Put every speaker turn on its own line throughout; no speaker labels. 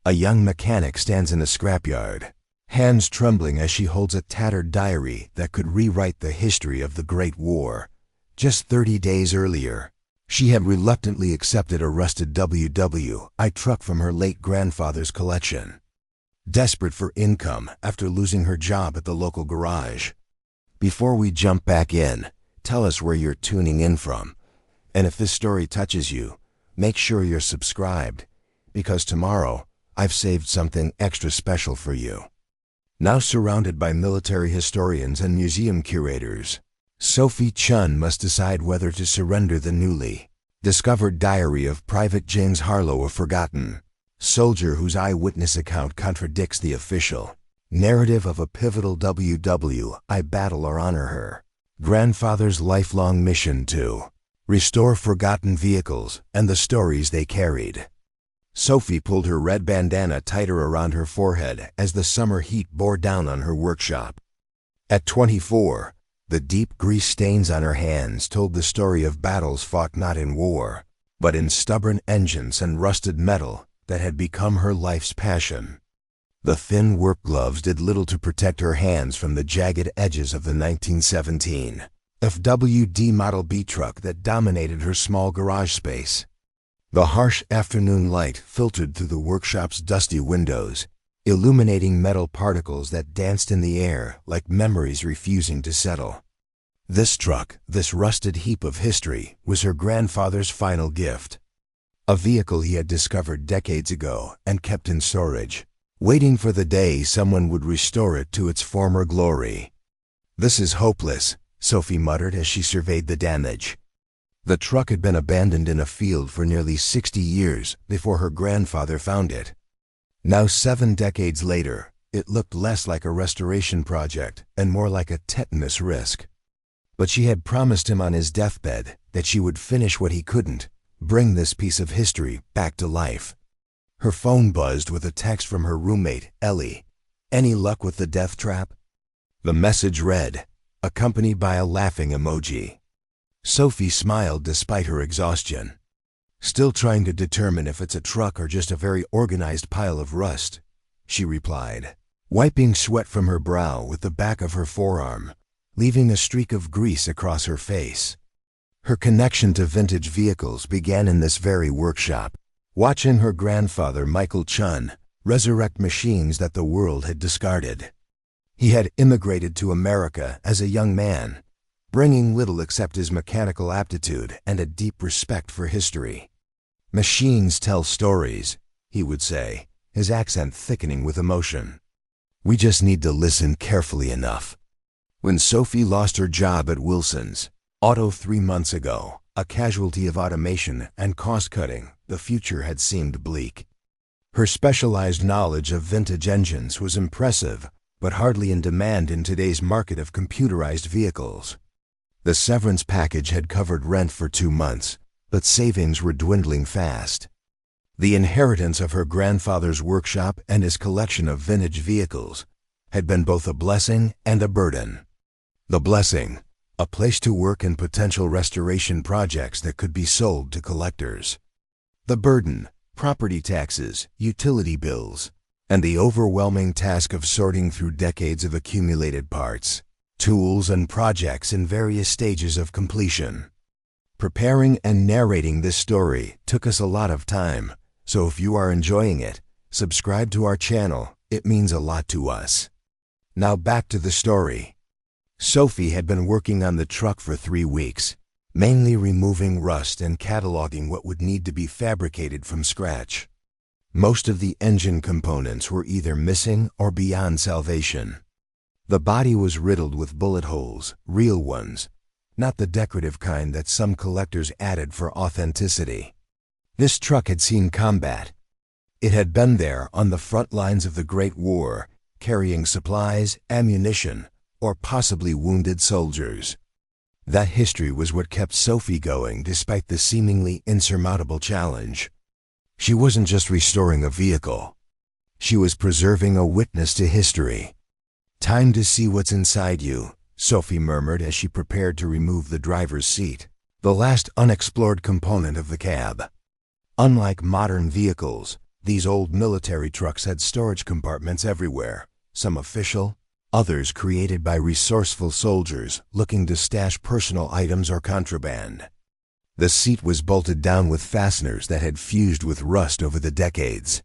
A young mechanic stands in a scrapyard, hands trembling as she holds a tattered diary that could rewrite the history of the Great War. Just 30 days earlier, she had reluctantly accepted a rusted WWI truck from her late grandfather's collection. Desperate for income after losing her job at the local garage. Before we jump back in, tell us where you're tuning in from. And if this story touches you, make sure you're subscribed, because tomorrow I've saved something extra special for you. Now surrounded by military historians and museum curators, Sophie Chen must decide whether to surrender the newly discovered diary of Private James Harlow, a forgotten soldier whose eyewitness account contradicts the official narrative of a pivotal WWI battle, or honor her grandfather's lifelong mission to restore forgotten vehicles and the stories they carried. Sophie pulled her red bandana tighter around her forehead as the summer heat bore down on her workshop. At 24, the deep grease stains on her hands told the story of battles fought not in war, but in stubborn engines and rusted metal that had become her life's passion. The thin work gloves did little to protect her hands from the jagged edges of the 1917 FWD Model B truck that dominated her small garage space. The harsh afternoon light filtered through the workshop's dusty windows, illuminating metal particles that danced in the air like memories refusing to settle. This truck, this rusted heap of history, was her grandfather's final gift. A vehicle he had discovered decades ago and kept in storage, waiting for the day someone would restore it to its former glory. "This is hopeless," Sophie muttered as she surveyed the damage. The truck had been abandoned in a field for nearly 60 years before her grandfather found it. Now, 7 decades later, it looked less like a restoration project and more like a tetanus risk. But she had promised him on his deathbed that she would finish what he couldn't, bring this piece of history back to life. Her phone buzzed with a text from her roommate, Ellie. "Any luck with the death trap?" The message read, accompanied by a laughing emoji. Sophie smiled despite her exhaustion. "Still trying to determine if it's a truck or just a very organized pile of rust," she replied, wiping sweat from her brow with the back of her forearm, leaving a streak of grease across her face. Her connection to vintage vehicles began in this very workshop, watching her grandfather Michael Chen resurrect machines that the world had discarded. He had immigrated to America as a young man, bringing little except his mechanical aptitude and a deep respect for history. "Machines tell stories," he would say, his accent thickening with emotion. "We just need to listen carefully enough." When Sophie lost her job at Wilson's Auto 3 months ago, a casualty of automation and cost-cutting, the future had seemed bleak. Her specialized knowledge of vintage engines was impressive, but hardly in demand in today's market of computerized vehicles. The severance package had covered rent for 2 months, but savings were dwindling fast. The inheritance of her grandfather's workshop and his collection of vintage vehicles had been both a blessing and a burden. The blessing, a place to work in potential restoration projects that could be sold to collectors. The burden, property taxes, utility bills, and the overwhelming task of sorting through decades of accumulated parts, tools, and projects in various stages of completion. Preparing and narrating this story took us a lot of time, so if you are enjoying it, subscribe to our channel. It means a lot to us. Now back to the story. Sophie had been working on the truck for 3 weeks, mainly removing rust and cataloging what would need to be fabricated from scratch. Most of the engine components were either missing or beyond salvation. The body was riddled with bullet holes, real ones, not the decorative kind that some collectors added for authenticity. This truck had seen combat. It had been there on the front lines of the Great War, carrying supplies, ammunition, or possibly wounded soldiers. That history was what kept Sophie going despite the seemingly insurmountable challenge. She wasn't just restoring a vehicle. She was preserving a witness to history. "Time to see what's inside you," Sophie murmured as she prepared to remove the driver's seat, the last unexplored component of the cab. Unlike modern vehicles, These old military trucks had storage compartments everywhere, some official, others created by resourceful soldiers looking to stash personal items or contraband. The seat was bolted down with fasteners that had fused with rust over the decades.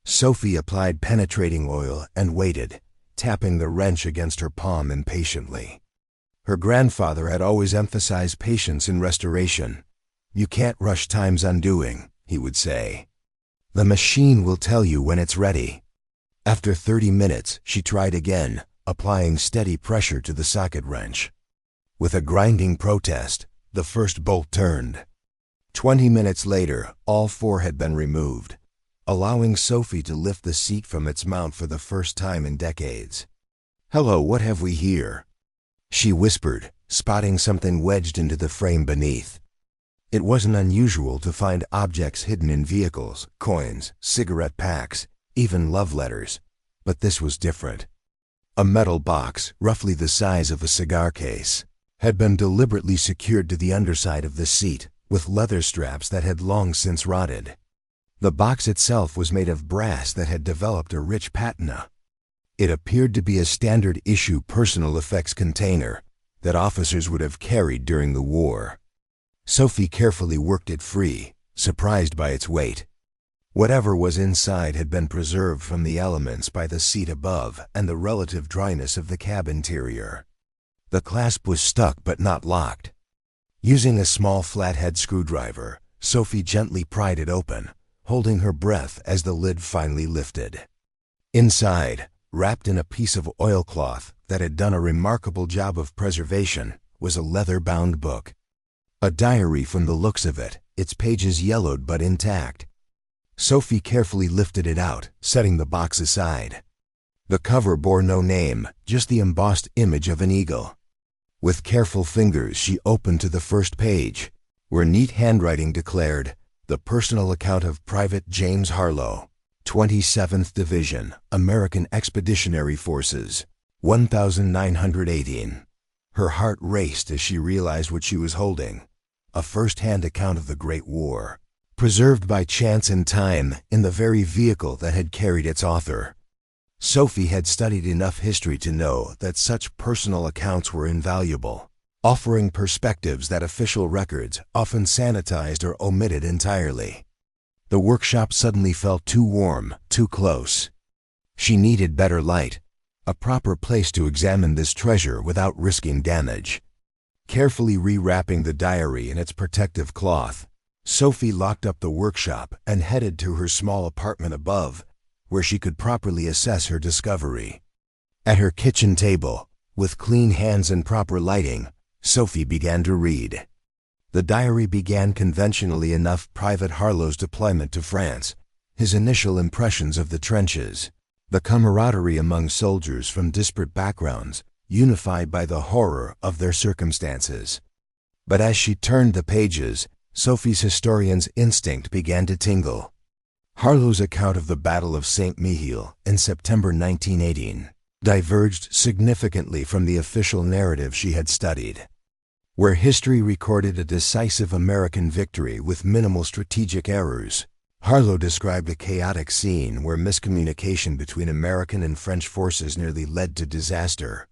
Sophie applied penetrating oil and waited, tapping the wrench against her palm impatiently. Her grandfather had always emphasized patience in restoration. "You can't rush time's undoing," he would say. "The machine will tell you when it's ready." After 30 minutes, she tried again, applying steady pressure to the socket wrench. With a grinding protest, the first bolt turned. 20 minutes later, all 4 had been removed, allowing Sophie to lift the seat from its mount for the first time in decades. "Hello, what have we here?" she whispered, spotting something wedged into the frame beneath. It wasn't unusual to find objects hidden in vehicles, coins, cigarette packs, even love letters, but this was different. A metal box, roughly the size of a cigar case, had been deliberately secured to the underside of the seat with leather straps that had long since rotted. The box itself was made of brass that had developed a rich patina. It appeared to be a standard-issue personal effects container that officers would have carried during the war. Sophie carefully worked it free, surprised by its weight. Whatever was inside had been preserved from the elements by the seat above and the relative dryness of the cab interior. The clasp was stuck but not locked. Using a small flathead screwdriver, Sophie gently pried it open, holding her breath as the lid finally lifted. Inside, wrapped in a piece of oilcloth that had done a remarkable job of preservation, was a leather-bound book. A diary from the looks of it, its pages yellowed but intact. Sophie carefully lifted it out, setting the box aside. The cover bore no name, just the embossed image of an eagle. With careful fingers, she opened to the first page, where neat handwriting declared, "The personal account of Private James Harlow, 27th Division, American Expeditionary Forces, 1918. Her heart raced as she realized what she was holding. A first-hand account of the Great War, preserved by chance and time in the very vehicle that had carried its author. Sophie had studied enough history to know that such personal accounts were invaluable, offering perspectives that official records often sanitized or omitted entirely. The workshop suddenly felt too warm, too close. She needed better light, a proper place to examine this treasure without risking damage. Carefully rewrapping the diary in its protective cloth, Sophie locked up the workshop and headed to her small apartment above, where she could properly assess her discovery. At her kitchen table, with clean hands and proper lighting, Sophie began to read. The diary began conventionally enough: Private Harlow's deployment to France, his initial impressions of the trenches, the camaraderie among soldiers from disparate backgrounds, unified by the horror of their circumstances. But as she turned the pages, Sophie's historian's instinct began to tingle. Harlow's account of the Battle of St. Mihiel in September 1918 diverged significantly from the official narrative she had studied. Where history recorded a decisive American victory with minimal strategic errors, Harlow described a chaotic scene where miscommunication between American and French forces nearly led to disaster.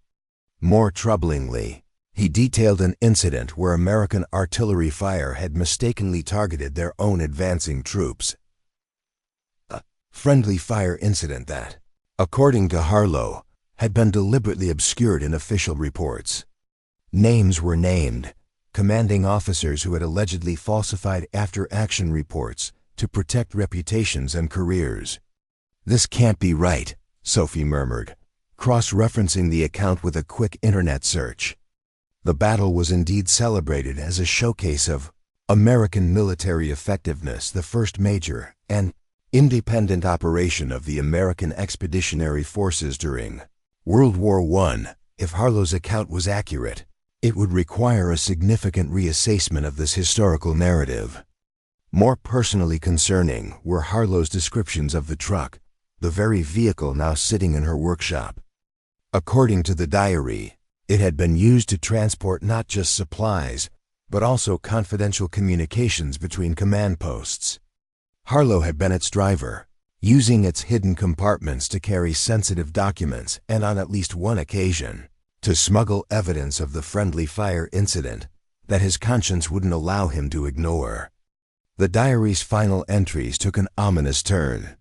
More troublingly, he detailed an incident where American artillery fire had mistakenly targeted their own advancing troops. A friendly fire incident that, according to Harlow, had been deliberately obscured in official reports. Names were named, commanding officers who had allegedly falsified after-action reports to protect reputations and careers. "This can't be right," Sophie murmured, cross-referencing the account with a quick internet search. The battle was indeed celebrated as a showcase of American military effectiveness, the first major and independent operation of the American Expeditionary Forces during World War I. If Harlow's account was accurate, it would require a significant reassessment of this historical narrative. More personally concerning were Harlow's descriptions of the truck, the very vehicle now sitting in her workshop. According to the diary, it had been used to transport not just supplies, but also confidential communications between command posts. Harlow had been its driver, using its hidden compartments to carry sensitive documents and, on at least one occasion, to smuggle evidence of the friendly fire incident that his conscience wouldn't allow him to ignore. The diary's final entries took an ominous turn.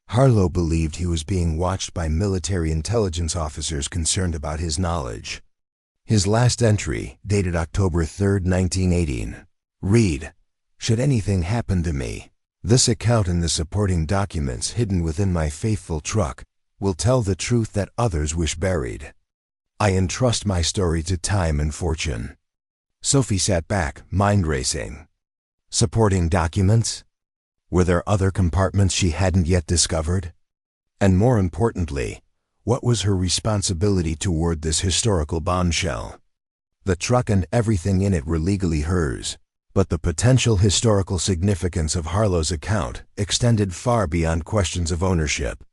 Harlow believed he was being watched by military intelligence officers concerned about his knowledge. His last entry, dated October 3, 1918, read, "Should anything happen to me, this account and the supporting documents hidden within my faithful truck will tell the truth that others wish buried. I entrust my story to time and fortune." Sophie sat back, mind racing. Supporting documents? Were there other compartments she hadn't yet discovered? And more importantly, what was her responsibility toward this historical bombshell? The truck and everything in it were legally hers, but the potential historical significance of Harlow's account extended far beyond questions of ownership.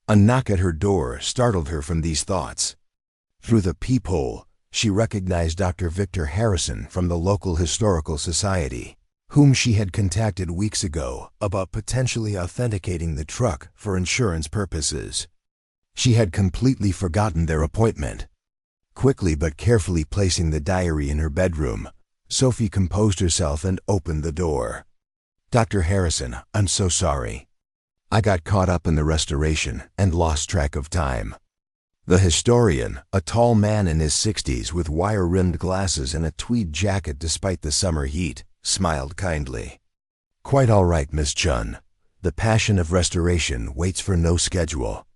A knock at her door startled her from these thoughts. Through the peephole, she recognized Dr. Victor Harrison from the local historical society, whom she had contacted weeks ago about potentially authenticating the truck for insurance purposes. She had completely forgotten their appointment. Quickly but carefully placing the diary in her bedroom, Sophie composed herself and opened the door. "Dr. Harrison, I'm so sorry. I got caught up in the restoration and lost track of time." The historian, a tall man in his 60s with wire-rimmed glasses and a tweed jacket despite the summer heat, smiled kindly. "Quite all right, Miss Chen. The passion of restoration waits for no schedule.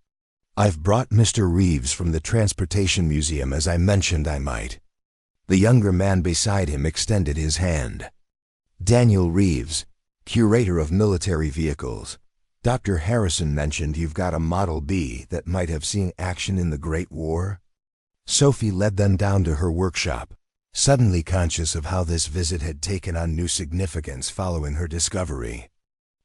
I've brought Mr. Reeves from the Transportation Museum as I mentioned I might." The younger man beside him extended his hand. "Daniel Reeves, curator of military vehicles. Dr. Harrison mentioned you've got a Model B that might have seen action in the Great War." Sophie led them down to her workshop, suddenly conscious of how this visit had taken on new significance following her discovery.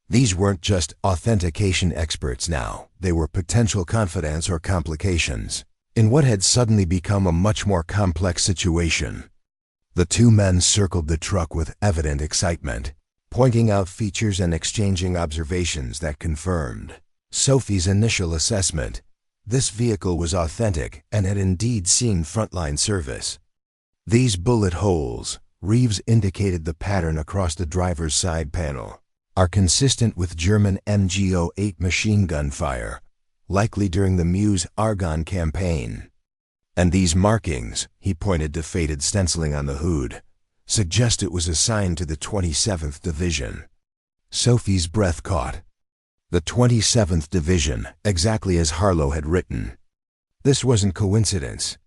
These weren't just authentication experts now, they were potential confidants or complications in what had suddenly become a much more complex situation. The two men circled the truck with evident excitement, pointing out features and exchanging observations that confirmed Sophie's initial assessment. This vehicle was authentic and had indeed seen frontline service. These bullet holes, Reeves indicated the pattern across the driver's side panel, are consistent with German MG-08 machine gun fire, likely during the Meuse-Argonne campaign. And these markings, he pointed to faded stenciling on the hood, suggest it was assigned to the 27th Division. Sophie's breath caught. The 27th Division, exactly as Harlow had written. This wasn't coincidence.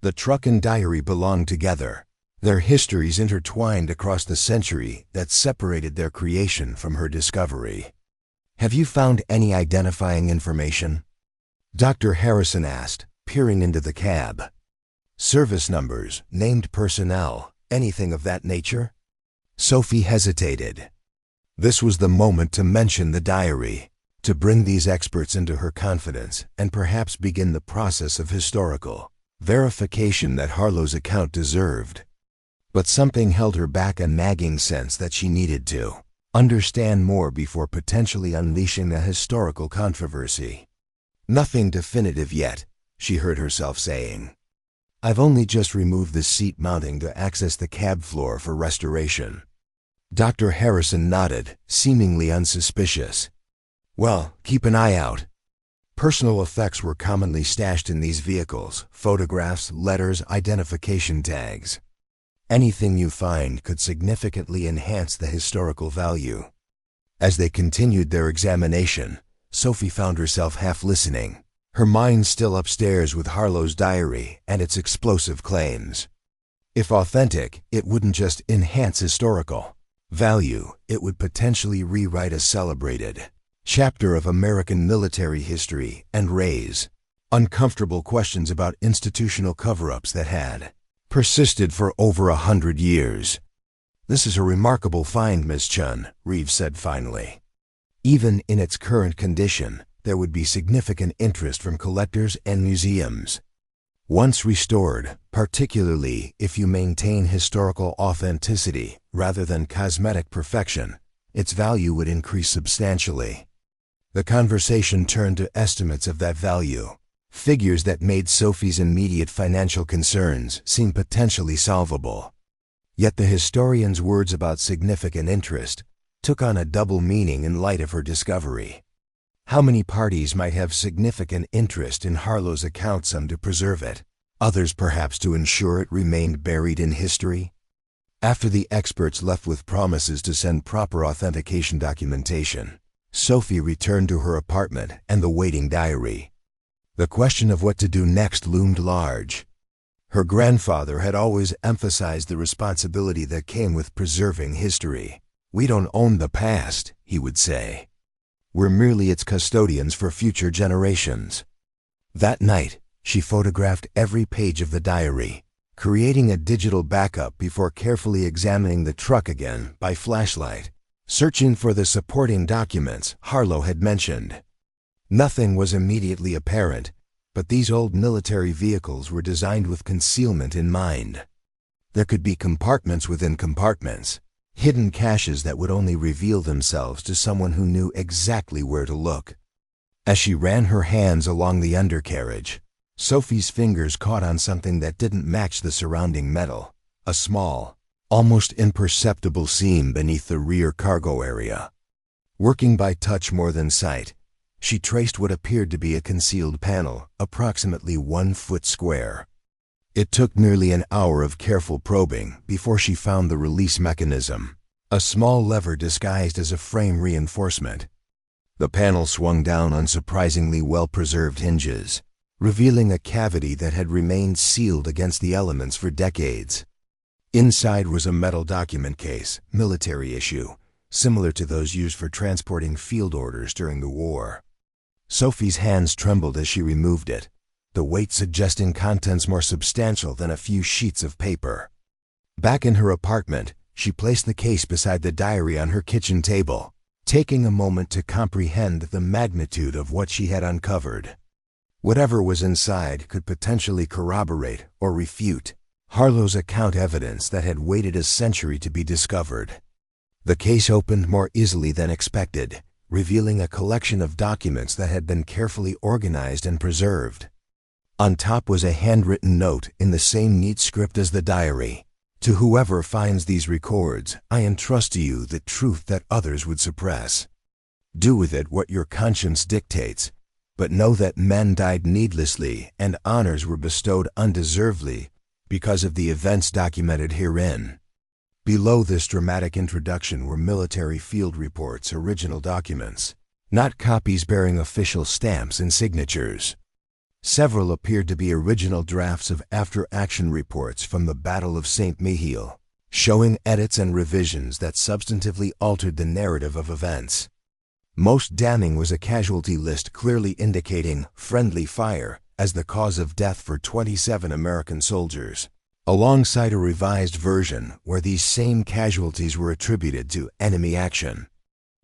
The truck and diary belonged together, their histories intertwined across the century that separated their creation from her discovery. "Have you found any identifying information?" Dr. Harrison asked, peering into the cab. "Service numbers, named personnel, anything of that nature?" Sophie hesitated. This was the moment to mention the diary, to bring these experts into her confidence and perhaps begin the process of historical verification that Harlow's account deserved. But something held her back, a nagging sense that she needed to understand more before potentially unleashing a historical controversy. "Nothing definitive yet," she heard herself saying. "I've only just removed the seat mounting to access the cab floor for restoration." Dr. Harrison nodded, seemingly unsuspicious. "Well, keep an eye out." Personal effects were commonly stashed in these vehicles: photographs, letters, identification tags. Anything you find could significantly enhance the historical value. As they continued their examination, Sophie found herself half listening, her mind still upstairs with Harlow's diary and its explosive claims. If authentic, it wouldn't just enhance historical value, it would potentially rewrite a celebrated chapter of American military history and raise uncomfortable questions about institutional cover-ups that had persisted for over 100 years. "This is a remarkable find, Miss Chen," Reeves said finally. "Even in its current condition, there would be significant interest from collectors and museums. Once restored, particularly if you maintain historical authenticity rather than cosmetic perfection, its value would increase substantially." The conversation turned to estimates of that value, figures that made Sophie's immediate financial concerns seem potentially solvable. Yet the historian's words about significant interest took on a double meaning in light of her discovery. How many parties might have significant interest in Harlow's account? Some to preserve it, others perhaps to ensure it remained buried in history? After the experts left with promises to send proper authentication documentation, Sophie returned to her apartment and the waiting diary. The question of what to do next loomed large. Her grandfather had always emphasized the responsibility that came with preserving history. "We don't own the past," he would say. "We're merely its custodians for future generations." That night, she photographed every page of the diary, creating a digital backup before carefully examining the truck again by flashlight, searching for the supporting documents Harlow had mentioned. Nothing was immediately apparent, but these old military vehicles were designed with concealment in mind. There could be compartments within compartments, hidden caches that would only reveal themselves to someone who knew exactly where to look. As she ran her hands along the undercarriage, Sophie's fingers caught on something that didn't match the surrounding metal, a small, almost imperceptible seam beneath the rear cargo area. Working by touch more than sight, she traced what appeared to be a concealed panel, approximately 1 foot square. It took nearly an hour of careful probing before she found the release mechanism, a small lever disguised as a frame reinforcement. The panel swung down on surprisingly well-preserved hinges, revealing a cavity that had remained sealed against the elements for decades. Inside was a metal document case, military issue, similar to those used for transporting field orders during the war. Sophie's hands trembled as she removed it, the weight suggesting contents more substantial than a few sheets of paper. Back in her apartment, she placed the case beside the diary on her kitchen table, taking a moment to comprehend the magnitude of what she had uncovered. Whatever was inside could potentially corroborate or refute Harlow's account evidence that had waited a century to be discovered. The case opened more easily than expected, revealing a collection of documents that had been carefully organized and preserved. On top was a handwritten note in the same neat script as the diary. "To whoever finds these records, I entrust to you the truth that others would suppress. Do with it what your conscience dictates, but know that men died needlessly and honors were bestowed undeservedly because of the events documented herein." Below this dramatic introduction were military field reports, original documents, not copies bearing official stamps and signatures. Several appeared to be original drafts of after-action reports from the Battle of St. Mihiel, showing edits and revisions that substantively altered the narrative of events. Most damning was a casualty list clearly indicating "friendly fire" as the cause of death for 27 American soldiers, alongside a revised version where these same casualties were attributed to enemy action.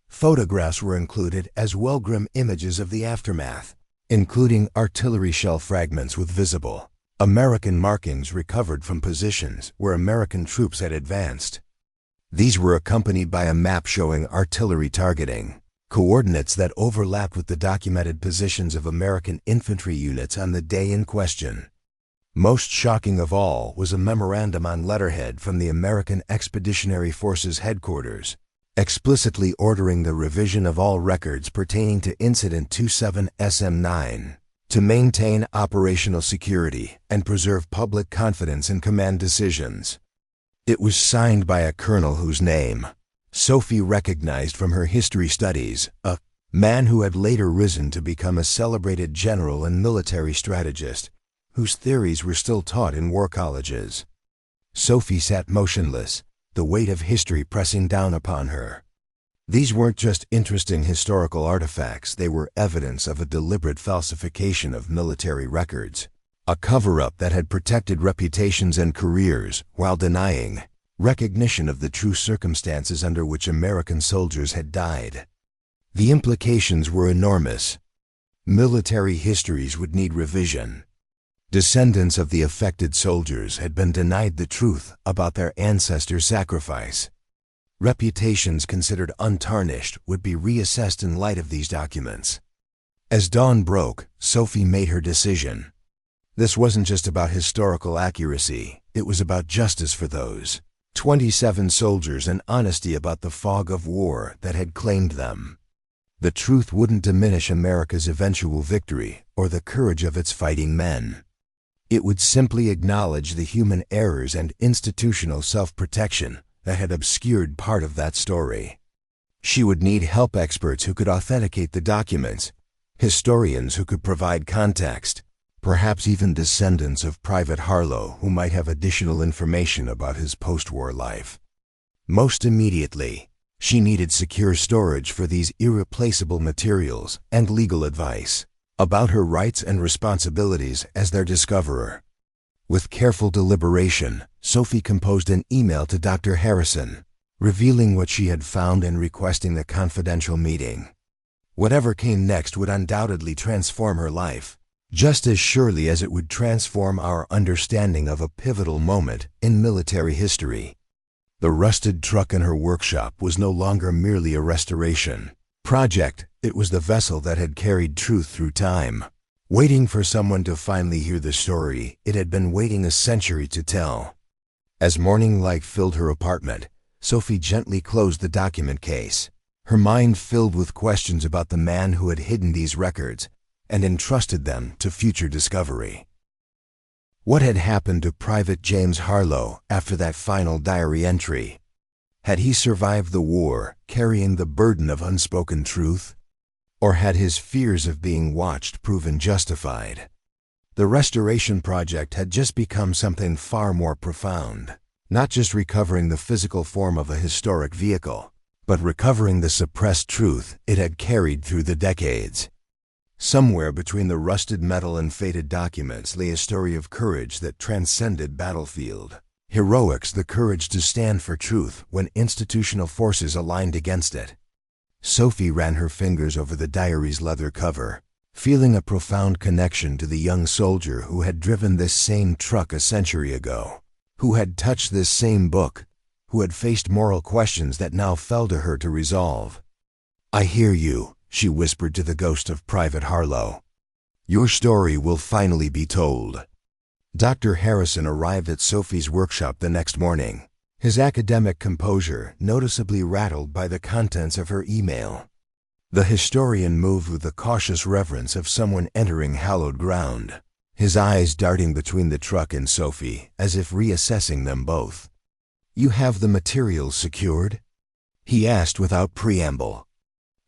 Photographs were included as well, grim images of the aftermath, including artillery shell fragments with visible American markings recovered from positions where American troops had advanced. These were accompanied by a map showing artillery targeting, coordinates that overlapped with the documented positions of American infantry units on the day in question. Most shocking of all was a memorandum on letterhead from the American Expeditionary Forces headquarters, explicitly ordering the revision of all records pertaining to Incident 27 SM9 to maintain operational security and preserve public confidence in command decisions. It was signed by a colonel whose name Sophie recognized from her history studies, a man who had later risen to become a celebrated general and military strategist, whose theories were still taught in war colleges. Sophie sat motionless, the weight of history pressing down upon her. These weren't just interesting historical artifacts, they were evidence of a deliberate falsification of military records, a cover-up that had protected reputations and careers while denying recognition of the true circumstances under which American soldiers had died. The implications were enormous. Military histories would need revision. Descendants of the affected soldiers had been denied the truth about their ancestors' sacrifice. Reputations considered untarnished would be reassessed in light of these documents. As dawn broke, Sophie made her decision. This wasn't just about historical accuracy, it was about justice for those 27 soldiers and honesty about the fog of war that had claimed them. The truth wouldn't diminish America's eventual victory or the courage of its fighting men. It would simply acknowledge the human errors and institutional self-protection that had obscured part of that story. She would need help experts who could authenticate the documents, historians who could provide context, perhaps even descendants of Private Harlow who might have additional information about his post-war life. Most immediately, she needed secure storage for these irreplaceable materials and legal advice about her rights and responsibilities as their discoverer. With careful deliberation, Sophie composed an email to Dr. Harrison, revealing what she had found and requesting a confidential meeting. Whatever came next would undoubtedly transform her life, just as surely as it would transform our understanding of a pivotal moment in military history. The rusted truck in her workshop was no longer merely a restoration project, it was the vessel that had carried truth through time. Waiting for someone to finally hear the story it had been waiting a century to tell. As morning light filled her apartment, Sophie gently closed the document case, her mind filled with questions about the man who had hidden these records and entrusted them to future discovery. What had happened to Private James Harlow after that final diary entry? Had he survived the war, carrying the burden of unspoken truth? Or had his fears of being watched proven justified? The restoration project had just become something far more profound, not just recovering the physical form of a historic vehicle, but recovering the suppressed truth it had carried through the decades. Somewhere between the rusted metal and faded documents lay a story of courage that transcended battlefield. Heroics, the courage to stand for truth when institutional forces aligned against it. Sophie ran her fingers over the diary's leather cover, feeling a profound connection to the young soldier who had driven this same truck a century ago, who had touched this same book, who had faced moral questions that now fell to her to resolve. "I hear you," she whispered to the ghost of Private Harlow. "Your story will finally be told." Dr. Harrison arrived at Sophie's workshop the next morning, his academic composure noticeably rattled by the contents of her email. The historian moved with the cautious reverence of someone entering hallowed ground, his eyes darting between the truck and Sophie as if reassessing them both. "You have the materials secured?" he asked without preamble.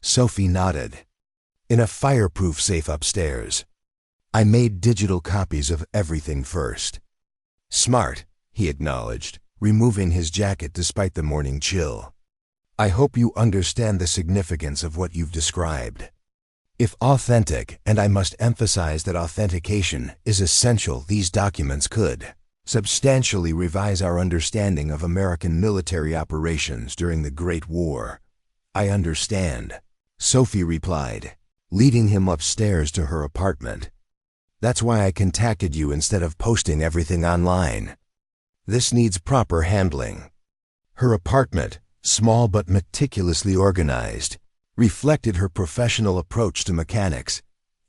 Sophie nodded. "In a fireproof safe upstairs. I made digital copies of everything first." "Smart," he acknowledged, removing his jacket despite the morning chill. "I hope you understand the significance of what you've described. If authentic, and I must emphasize that authentication is essential, these documents could substantially revise our understanding of American military operations during the Great War." "I understand," Sophie replied, leading him upstairs to her apartment. "That's why I contacted you instead of posting everything online. This needs proper handling." Her apartment, small but meticulously organized, reflected her professional approach to mechanics.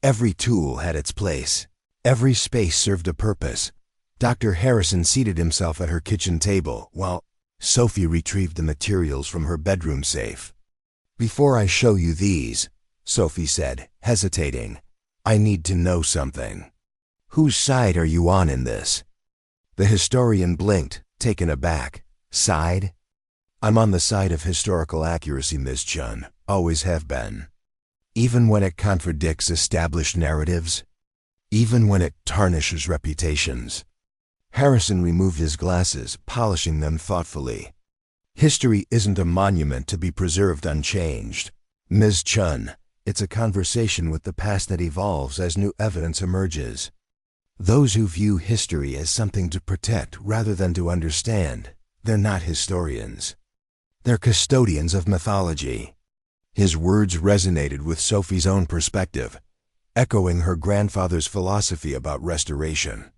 Every tool had its place. Every space served a purpose. Dr. Harrison seated himself at her kitchen table while Sophie retrieved the materials from her bedroom safe. "Before I show you these," Sophie said, hesitating, "I need to know something. Whose side are you on in this?" The historian blinked, taken aback. "Side? I'm on the side of historical accuracy, Ms. Chen, always have been. Even when it contradicts established narratives? Even when it tarnishes reputations?" Harrison removed his glasses, polishing them thoughtfully. "History isn't a monument to be preserved unchanged, Ms. Chen. It's a conversation with the past that evolves as new evidence emerges. Those who view history as something to protect rather than to understand, they're not historians. They're custodians of mythology." His words resonated with Sophie's own perspective, echoing her grandfather's philosophy about restoration.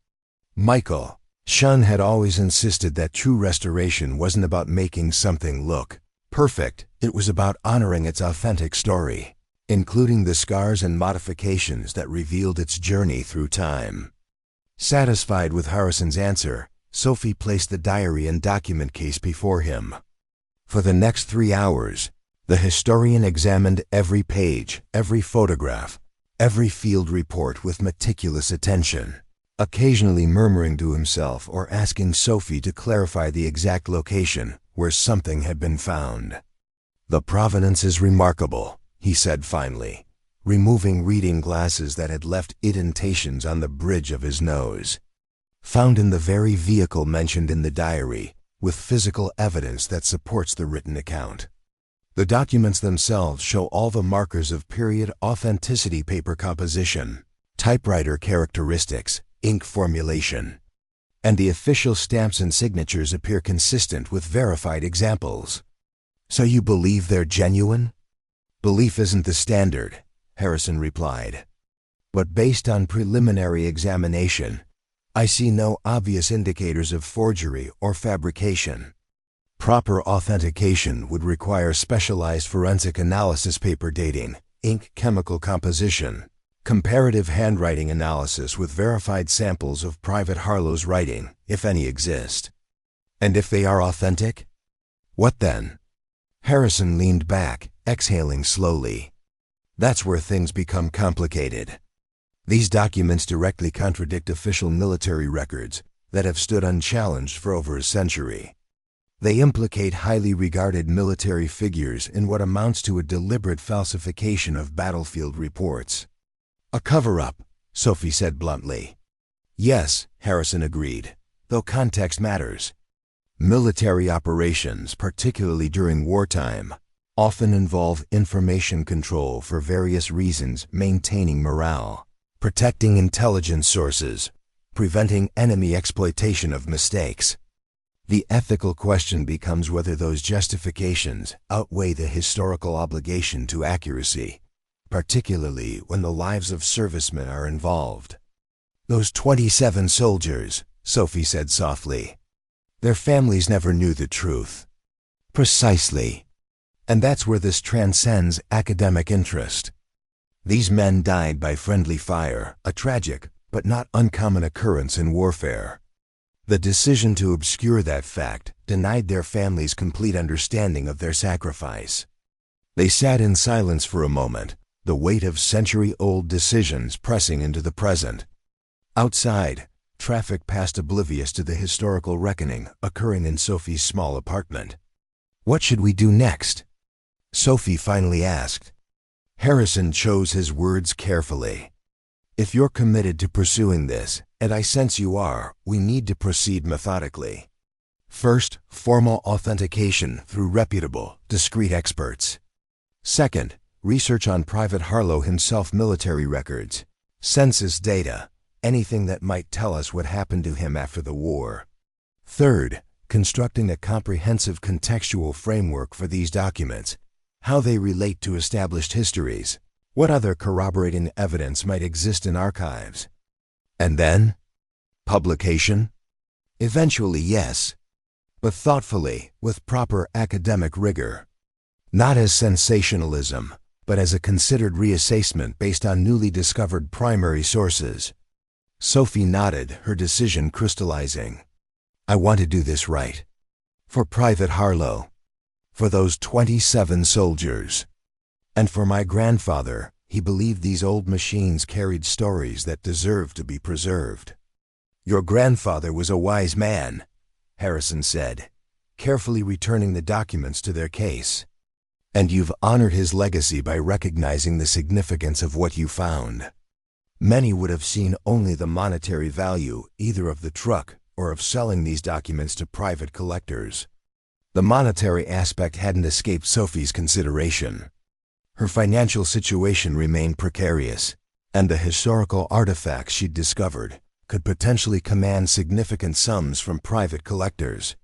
Michael Shun had always insisted that true restoration wasn't about making something look Perfect. It was about honoring its authentic story, including the scars and modifications that revealed its journey through time. Satisfied with Harrison's answer, Sophie placed the diary and document case before him. For the next 3 hours, the historian examined every page, every photograph, every field report with meticulous attention, occasionally murmuring to himself or asking Sophie to clarify the exact location where something had been found. "The provenance is remarkable," he said finally, removing reading glasses that had left indentations on the bridge of his nose. "Found in the very vehicle mentioned in the diary, with physical evidence that supports the written account. The documents themselves show all the markers of period authenticity: paper composition, typewriter characteristics, ink formulation. And the official stamps and signatures appear consistent with verified examples." "So you believe they're genuine?" "Belief isn't the standard," Harrison replied. "But based on preliminary examination, I see no obvious indicators of forgery or fabrication. Proper authentication would require specialized forensic analysis: paper dating, ink chemical composition, comparative handwriting analysis with verified samples of Private Harlow's writing, if any exist." "And if they are authentic?" "What then?" Harrison leaned back, exhaling slowly. "That's where things become complicated. These documents directly contradict official military records that have stood unchallenged for over a century. They implicate highly regarded military figures in what amounts to a deliberate falsification of battlefield reports." "A cover-up," Sophie said bluntly. "Yes," Harrison agreed, "though context matters. Military operations, particularly during wartime, often involve information control for various reasons: maintaining morale, protecting intelligence sources, preventing enemy exploitation of mistakes. The ethical question becomes whether those justifications outweigh the historical obligation to accuracy, particularly when the lives of servicemen are involved." "Those 27 soldiers," Sophie said softly. "Their families never knew the truth." "Precisely. And that's where this transcends academic interest. These men died by friendly fire, a tragic but not uncommon occurrence in warfare. The decision to obscure that fact denied their families complete understanding of their sacrifice." They sat in silence for a moment, the weight of century-old decisions pressing into the present. Outside, traffic passed oblivious to the historical reckoning occurring in Sophie's small apartment. "What should we do next?" Sophie finally asked. Harrison chose his words carefully. "If you're committed to pursuing this, and I sense you are, we need to proceed methodically. First, formal authentication through reputable, discreet experts. Second, research on Private Harlow himself: military records, census data, anything that might tell us what happened to him after the war. Third, constructing a comprehensive contextual framework for these documents, how they relate to established histories, what other corroborating evidence might exist in archives. And then, publication? Eventually, yes, but thoughtfully, with proper academic rigor. Not as sensationalism, but as a considered reassessment based on newly discovered primary sources." Sophie nodded, her decision crystallizing. "I want to do this right. For Private Harlow. For those 27 soldiers. And for my grandfather. He believed these old machines carried stories that deserved to be preserved." "Your grandfather was a wise man," Harrison said, carefully returning the documents to their case. "And you've honored his legacy by recognizing the significance of what you found. Many would have seen only the monetary value, either of the truck or of selling these documents to private collectors. The monetary aspect hadn't escaped Sophie's consideration. Her financial situation remained precarious, and the historical artifacts she'd discovered could potentially command significant sums from private collectors.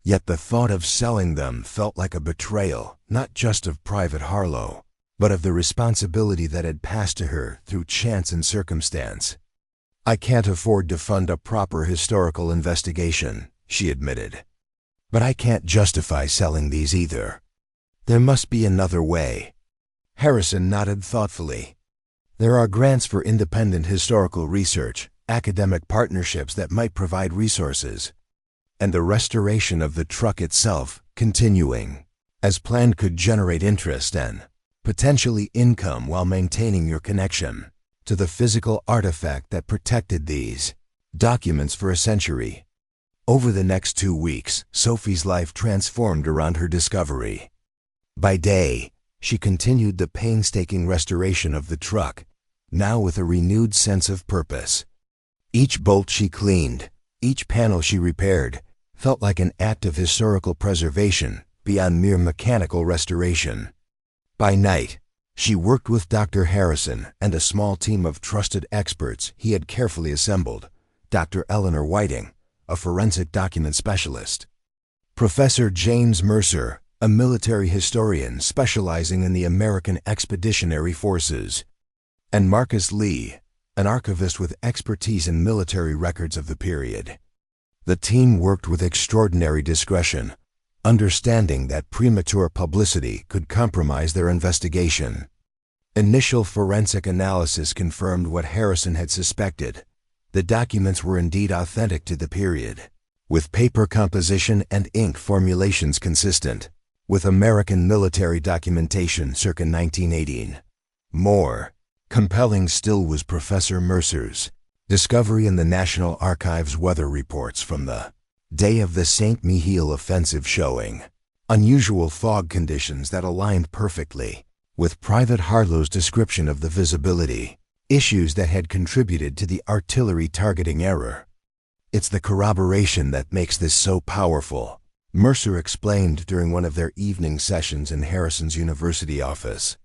Yet the thought of selling them felt like a betrayal, not just of Private Harlow, but of the responsibility that had passed to her through chance and circumstance. "I can't afford to fund a proper historical investigation," she admitted. "But I can't justify selling these either. There must be another way. Harrison nodded thoughtfully. There are grants for independent historical research, academic partnerships that might provide resources, and the restoration of the truck itself, continuing as planned, could generate interest and potentially income while maintaining your connection to the physical artifact that protected these documents for a century. Over the next 2 weeks, Sophie's life transformed around her discovery. By day, she continued the painstaking restoration of the truck, now with a renewed sense of purpose. Each bolt she cleaned, each panel she repaired, felt like an act of historical preservation beyond mere mechanical restoration. By night, she worked with Dr. Harrison and a small team of trusted experts he had carefully assembled, Dr. Eleanor Whiting, a forensic document specialist, Professor James Mercer, a military historian specializing in the American Expeditionary Forces, and Marcus Lee, an archivist with expertise in military records of the period. The team worked with extraordinary discretion, understanding that premature publicity could compromise their investigation. Initial forensic analysis confirmed what Harrison had suspected. The documents were indeed authentic to the period, with paper composition and ink formulations consistent with American military documentation circa 1918. More compelling still was Professor Mercer's discovery in the National Archives weather reports from the day of the St. Mihiel offensive, showing unusual fog conditions that aligned perfectly with Private Harlow's description of the visibility issues that had contributed to the artillery targeting error. "It's the corroboration that makes this so powerful," Mercer explained during one of their evening sessions in Harrison's university office.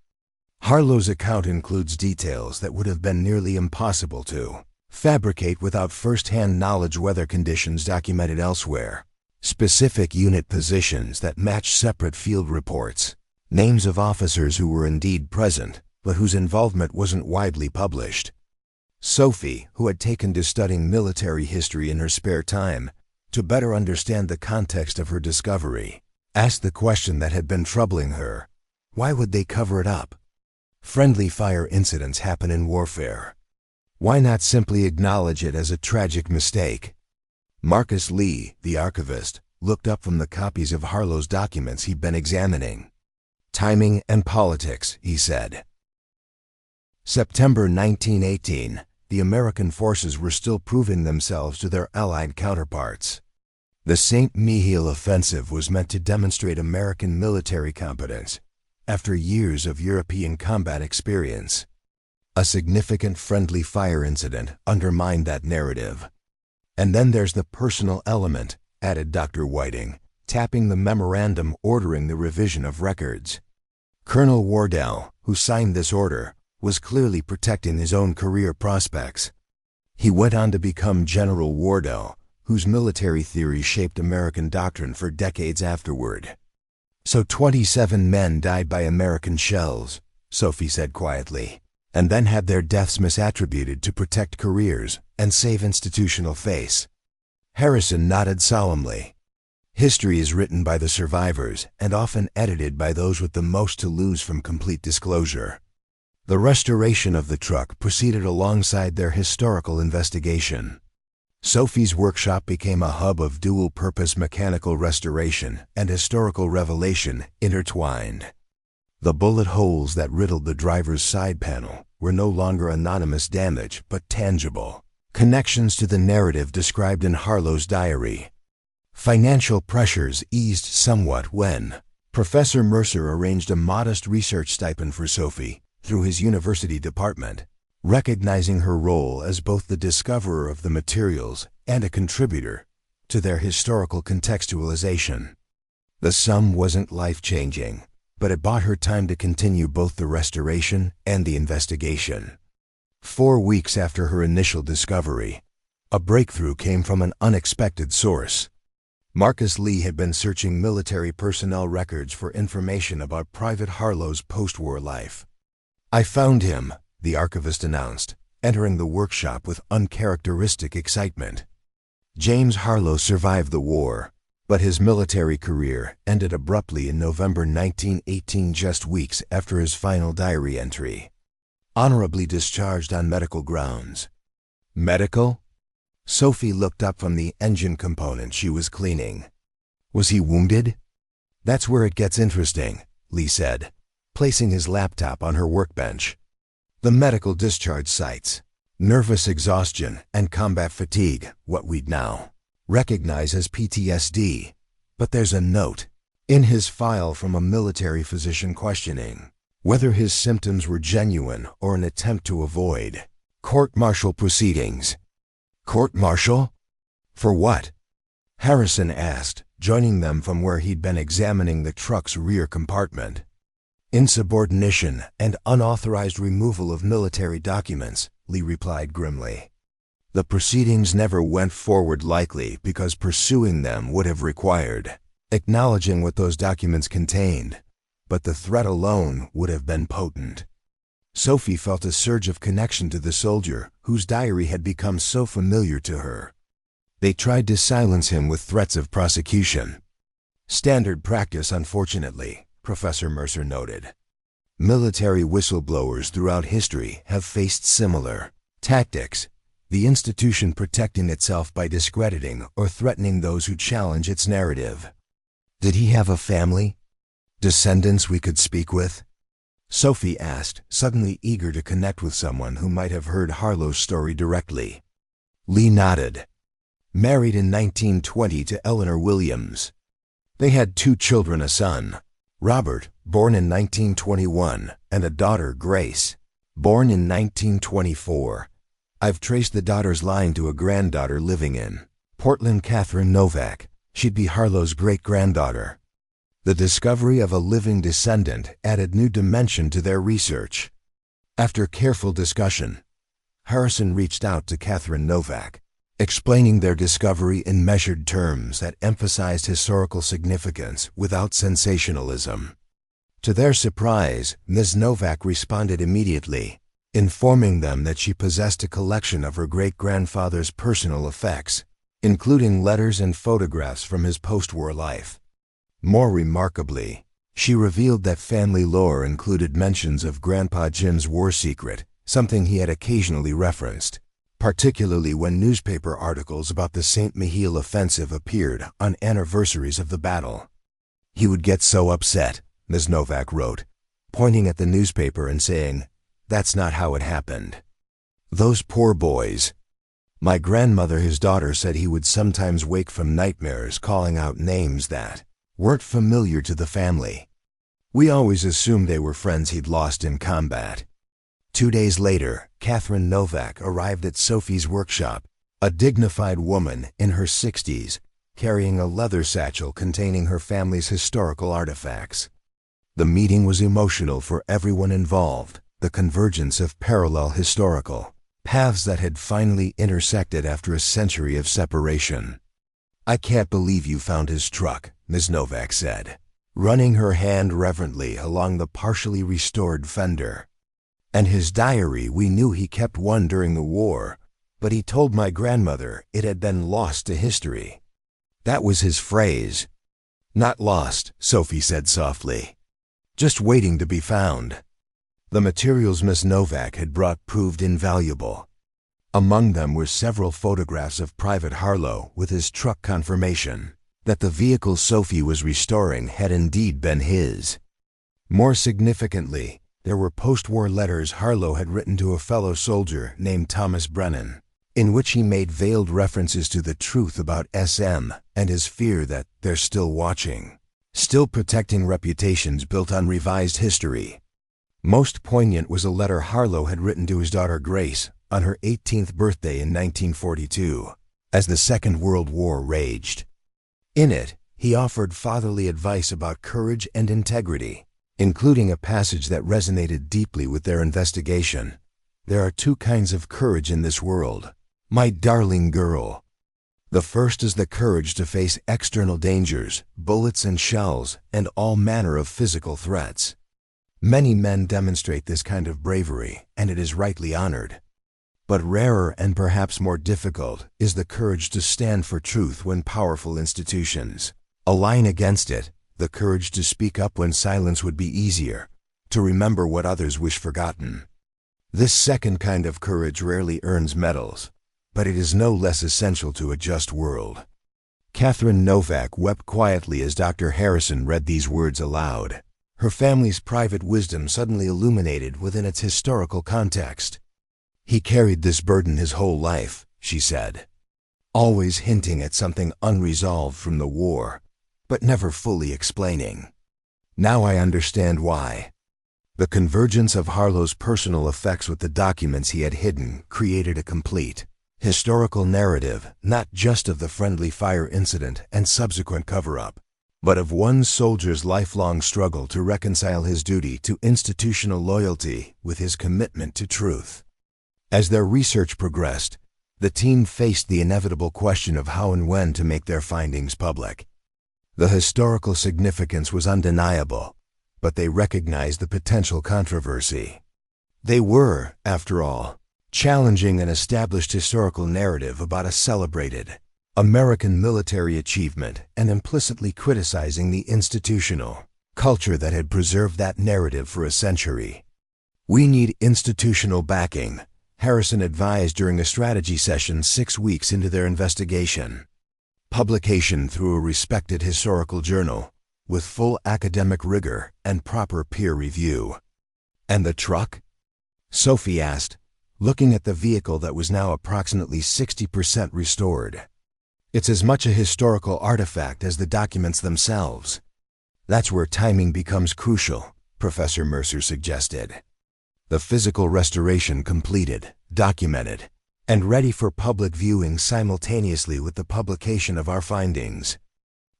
Harlow's account includes details that would have been nearly impossible to fabricate without first-hand knowledge. Weather conditions documented elsewhere, specific unit positions that match separate field reports, names of officers who were indeed present, but whose involvement wasn't widely published. Sophie, who had taken to studying military history in her spare time to better understand the context of her discovery, asked the question that had been troubling her: why would they cover it up? Friendly fire incidents happen in warfare. Why not simply acknowledge it as a tragic mistake? Marcus Lee, the archivist, looked up from the copies of Harlow's documents he'd been examining. "Timing and politics," he said. September 1918, the American forces were still proving themselves to their Allied counterparts. The St. Mihiel offensive was meant to demonstrate American military competence after years of European combat experience. A significant friendly fire incident undermined that narrative. "And then there's the personal element," added Dr. Whiting, tapping the memorandum ordering the revision of records. Colonel Wardell, who signed this order, was clearly protecting his own career prospects. He went on to become General Wardell, whose military theory shaped American doctrine for decades afterward. "So 27 men died by American shells," Sophie said quietly, "and then had their deaths misattributed to protect careers and save institutional face." Harrison nodded solemnly. "History is written by the survivors and often edited by those with the most to lose from complete disclosure." The restoration of the truck proceeded alongside their historical investigation. Sophie's workshop became a hub of dual-purpose mechanical restoration and historical revelation intertwined. The bullet holes that riddled the driver's side panel were no longer anonymous damage but tangible connections to the narrative described in Harlow's diary. Financial pressures eased somewhat when Professor Mercer arranged a modest research stipend for Sophie through his university department, recognizing her role as both the discoverer of the materials and a contributor to their historical contextualization. The sum wasn't life-changing, but it bought her time to continue both the restoration and the investigation. 4 weeks after her initial discovery, a breakthrough came from an unexpected source. Marcus Lee had been searching military personnel records for information about Private Harlow's post-war life. "I found him," the archivist announced, entering the workshop with uncharacteristic excitement. James Harlow survived the war, But his military career ended abruptly in November 1918, just weeks after his final diary entry. Honorably discharged on medical grounds. Medical? Sophie looked up from the engine component she was cleaning. Was he wounded? That's where it gets interesting, Lee said, placing his laptop on her workbench. The medical discharge cites nervous exhaustion and combat fatigue, what we'd now recognize as PTSD. But there's a note in his file from a military physician questioning whether his symptoms were genuine or an attempt to avoid court-martial proceedings. Court-martial? For what? Harrison asked, joining them from where he'd been examining the truck's rear compartment. Insubordination and unauthorized removal of military documents, Lee replied grimly. The proceedings never went forward, likely because pursuing them would have required acknowledging what those documents contained, but the threat alone would have been potent. Sophie felt a surge of connection to the soldier whose diary had become so familiar to her. They tried to silence him with threats of prosecution. Standard practice, unfortunately, Professor Mercer noted. Military whistleblowers throughout history have faced similar tactics, the institution protecting itself by discrediting or threatening those who challenge its narrative. Did he have a family? Descendants we could speak with? Sophie asked, suddenly eager to connect with someone who might have heard Harlow's story directly. Lee nodded. Married in 1920 to Eleanor Williams. They had 2 children, a son, Robert, born in 1921, and a daughter, Grace, born in 1924. I've traced the daughter's line to a granddaughter living in Portland, Catherine Novak. She'd be Harlow's great-granddaughter. The discovery of a living descendant added new dimension to their research. After careful discussion, Harrison reached out to Catherine Novak, explaining their discovery in measured terms that emphasized historical significance without sensationalism. To their surprise, Ms. Novak responded immediately, informing them that she possessed a collection of her great-grandfather's personal effects, including letters and photographs from his post-war life. More remarkably, she revealed that family lore included mentions of Grandpa Jim's war secret, something he had occasionally referenced, particularly when newspaper articles about the St. Mihiel offensive appeared on anniversaries of the battle. He would get so upset, Ms. Novak wrote, pointing at the newspaper and saying, "That's not how it happened. Those poor boys." My grandmother, his daughter, said he would sometimes wake from nightmares calling out names that weren't familiar to the family. We always assumed they were friends he'd lost in combat. 2 days later, Catherine Novak arrived at Sophie's workshop, a dignified woman in her 60s, carrying a leather satchel containing her family's historical artifacts. The meeting was emotional for everyone involved, the convergence of parallel historical paths that had finally intersected after a century of separation. "I can't believe you found his truck," Ms. Novak said, running her hand reverently along the partially restored fender. "And his diary, we knew he kept one during the war, but he told my grandmother it had been lost to history. That was his phrase." "Not lost," Sophie said softly. "Just waiting to be found." The materials Miss Novak had brought proved invaluable. Among them were several photographs of Private Harlow with his truck, confirmation that the vehicle Sophie was restoring had indeed been his. More significantly, there were post-war letters Harlow had written to a fellow soldier named Thomas Brennan, in which he made veiled references to the truth about SM and his fear that they're still watching, still protecting reputations built on revised history. Most poignant was a letter Harlow had written to his daughter Grace on her 18th birthday in 1942, as the Second World War raged. In it, he offered fatherly advice about courage and integrity, including a passage that resonated deeply with their investigation. "There are 2 kinds of courage in this world, my darling girl. The first is the courage to face external dangers, bullets and shells, and all manner of physical threats. Many men demonstrate this kind of bravery, and it is rightly honored. But rarer and perhaps more difficult is the courage to stand for truth when powerful institutions align against it, the courage to speak up when silence would be easier, to remember what others wish forgotten. This second kind of courage rarely earns medals, but it is no less essential to a just world. Catherine Novak wept quietly as Dr. Harrison read these words aloud, her family's private wisdom suddenly illuminated within its historical context. "He carried this burden his whole life," she said, "always hinting at something unresolved from the war, but never fully explaining. Now I understand why." The convergence of Harlow's personal effects with the documents he had hidden created a complete historical narrative, not just of the friendly fire incident and subsequent cover-up, but of one soldier's lifelong struggle to reconcile his duty to institutional loyalty with his commitment to truth. As their research progressed, the team faced the inevitable question of how and when to make their findings public. The historical significance was undeniable, but they recognized the potential controversy. They were, after all, challenging an established historical narrative about a celebrated American military achievement and implicitly criticizing the institutional culture that had preserved that narrative for a century. "We need institutional backing," Harrison advised during a strategy session 6 weeks into their investigation. "Publication through a respected historical journal, with full academic rigor and proper peer review." "And the truck?" Sophie asked, looking at the vehicle that was now approximately 60% restored. "It's as much a historical artifact as the documents themselves." "That's where timing becomes crucial," Professor Mercer suggested. "The physical restoration completed, documented, and ready for public viewing simultaneously with the publication of our findings.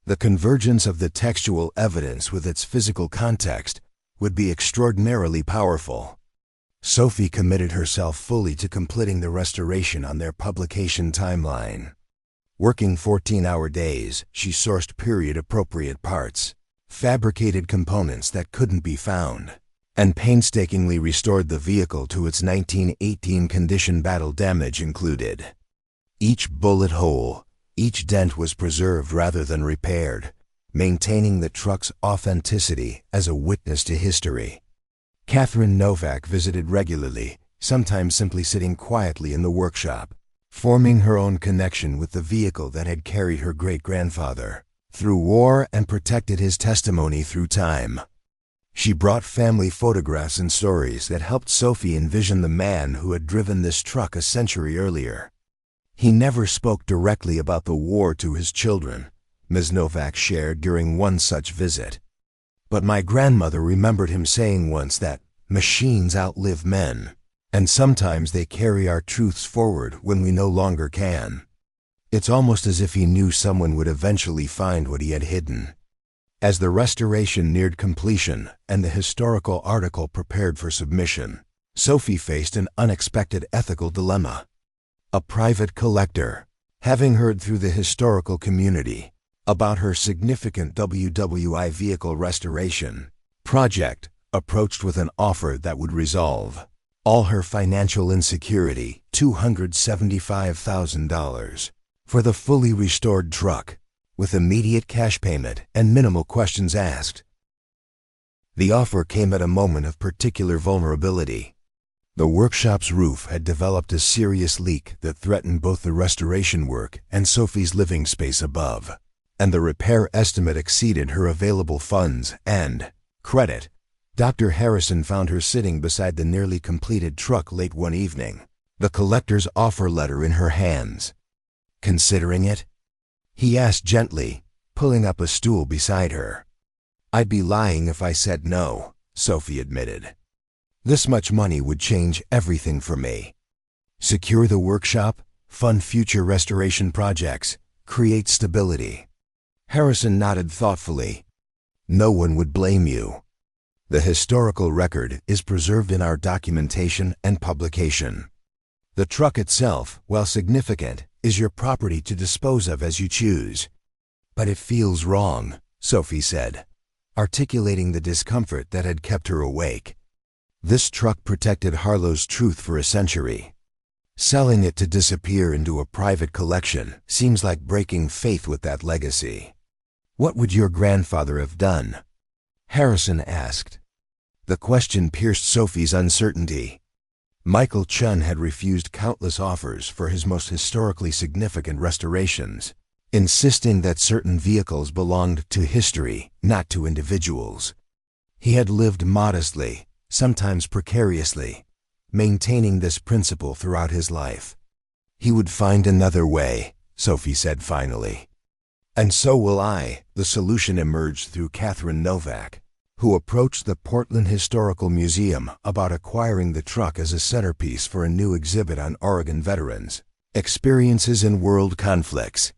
The convergence of the textual evidence with its physical context would be extraordinarily powerful." Sophie committed herself fully to completing the restoration on their publication timeline. Working 14-hour days, she sourced period-appropriate parts, fabricated components that couldn't be found, and painstakingly restored the vehicle to its 1918 condition, battle damage included. Each bullet hole, each dent was preserved rather than repaired, maintaining the truck's authenticity as a witness to history. Catherine Novak visited regularly, sometimes simply sitting quietly in the workshop, forming her own connection with the vehicle that had carried her great-grandfather through war and protected his testimony through time. She brought family photographs and stories that helped Sophie envision the man who had driven this truck a century earlier. "He never spoke directly about the war to his children," Ms. Novak shared during one such visit. "But my grandmother remembered him saying once that machines outlive men, and sometimes they carry our truths forward when we no longer can." It's almost as if he knew someone would eventually find what he had hidden. As the restoration neared completion and the historical article prepared for submission, Sophie faced an unexpected ethical dilemma. A private collector, having heard through the historical community about her significant WWI vehicle restoration project, approached with an offer that would resolve all her financial insecurity, $275,000, for the fully restored truck, with immediate cash payment and minimal questions asked. The offer came at a moment of particular vulnerability. The workshop's roof had developed a serious leak that threatened both the restoration work and Sophie's living space above, and the repair estimate exceeded her available funds and credit. Dr. Harrison found her sitting beside the nearly completed truck late one evening, the collector's offer letter in her hands. "Considering it?" he asked gently, pulling up a stool beside her. "I'd be lying if I said no," Sophie admitted. "This much money would change everything for me. Secure the workshop, fund future restoration projects, create stability." Harrison nodded thoughtfully. "No one would blame you. The historical record is preserved in our documentation and publication. The truck itself, while significant, is your property to dispose of as you choose." "But it feels wrong," Sophie said, articulating the discomfort that had kept her awake. This truck protected Harlow's truth for a century. Selling it to disappear into a private collection seems like breaking faith with that legacy. What would your grandfather have done? Harrison asked. The question pierced Sophie's uncertainty. Michael Chun had refused countless offers for his most historically significant restorations, insisting that certain vehicles belonged to history, not to individuals. He had lived modestly, sometimes precariously, maintaining this principle throughout his life. He would find another way, Sophie said finally. And so will I. The solution emerged through Catherine Novak, who approached the Portland Historical Museum about acquiring the truck as a centerpiece for a new exhibit on Oregon veterans' experiences in world conflicts.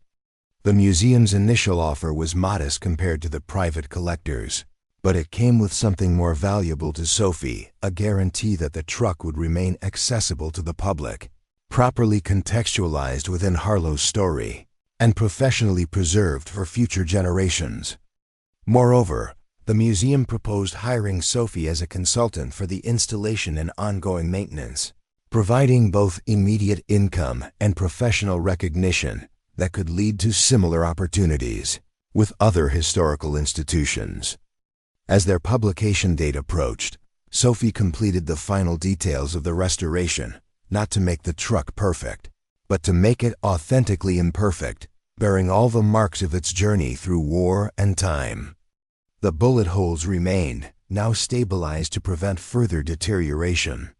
The museum's initial offer was modest compared to the private collectors, but it came with something more valuable to Sophie, a guarantee that the truck would remain accessible to the public, properly contextualized within Harlow's story, and professionally preserved for future generations. Moreover, the museum proposed hiring Sophie as a consultant for the installation and ongoing maintenance, providing both immediate income and professional recognition that could lead to similar opportunities with other historical institutions. As their publication date approached, Sophie completed the final details of the restoration, not to make the truck perfect, but to make it authentically imperfect, bearing all the marks of its journey through war and time. The bullet holes remained, now stabilized to prevent further deterioration.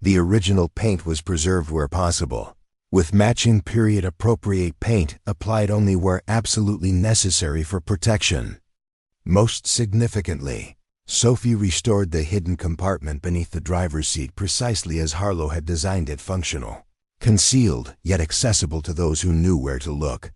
The original paint was preserved where possible, with matching period-appropriate paint applied only where absolutely necessary for protection. Most significantly, Sophie restored the hidden compartment beneath the driver's seat precisely as Harlow had designed it functional, concealed yet accessible to those who knew where to look.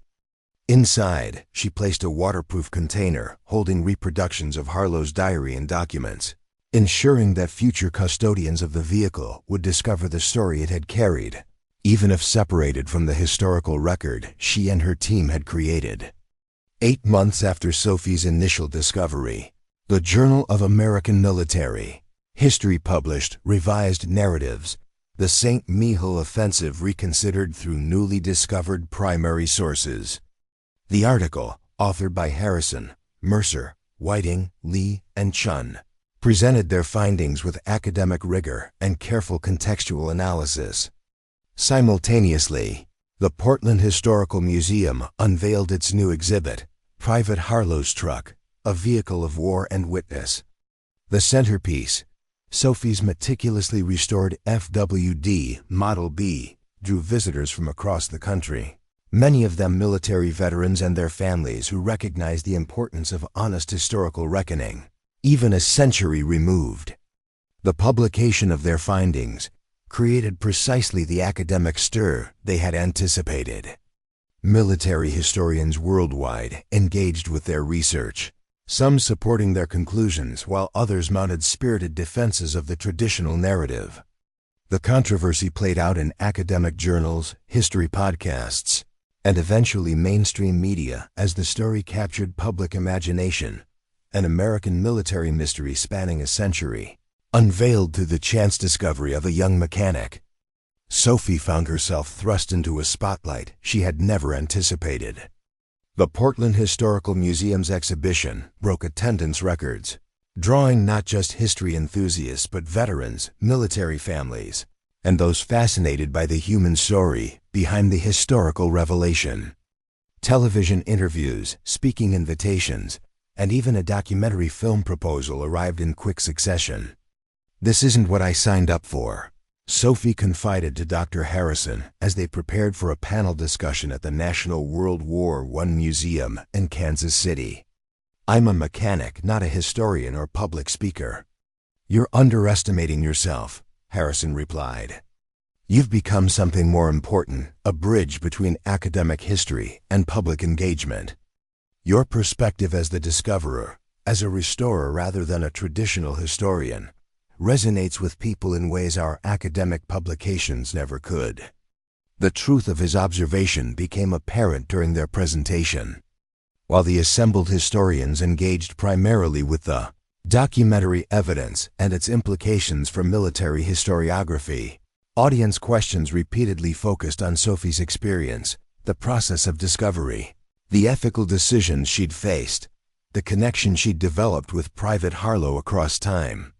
Inside, she placed a waterproof container holding reproductions of Harlow's diary and documents, ensuring that future custodians of the vehicle would discover the story it had carried, even if separated from the historical record she and her team had created. 8 months after Sophie's initial discovery, the Journal of American Military History published revised narratives, the St. Mihiel Offensive reconsidered through newly discovered primary sources. The article, authored by Harrison, Mercer, Whiting, Lee, and Chun, presented their findings with academic rigor and careful contextual analysis. Simultaneously, the Portland Historical Museum unveiled its new exhibit, Private Harlow's Truck, a Vehicle of War and Witness. The centerpiece, Sophie's meticulously restored FWD Model B, drew visitors from across the country, many of them military veterans and their families who recognized the importance of honest historical reckoning, even a century removed. The publication of their findings created precisely the academic stir they had anticipated. Military historians worldwide engaged with their research, some supporting their conclusions while others mounted spirited defenses of the traditional narrative. The controversy played out in academic journals, history podcasts, and eventually mainstream media as the story captured public imagination, an American military mystery spanning a century, unveiled through the chance discovery of a young mechanic. Sophie found herself thrust into a spotlight she had never anticipated. The Portland Historical Museum's exhibition broke attendance records, drawing not just history enthusiasts but veterans, military families, and those fascinated by the human story behind the historical revelation. Television interviews, speaking invitations, and even a documentary film proposal arrived in quick succession. "This isn't what I signed up for," Sophie confided to Dr. Harrison as they prepared for a panel discussion at the National World War I Museum in Kansas City. "I'm a mechanic, not a historian or public speaker." "You're underestimating yourself," Harrison replied. "You've become something more important, a bridge between academic history and public engagement. Your perspective as the discoverer, as a restorer rather than a traditional historian, resonates with people in ways our academic publications never could." The truth of his observation became apparent during their presentation. While the assembled historians engaged primarily with the documentary evidence and its implications for military historiography, Audience questions repeatedly focused on Sophie's experience, the process of discovery, the ethical decisions she'd faced, the connection she'd developed with Private Harlow across time.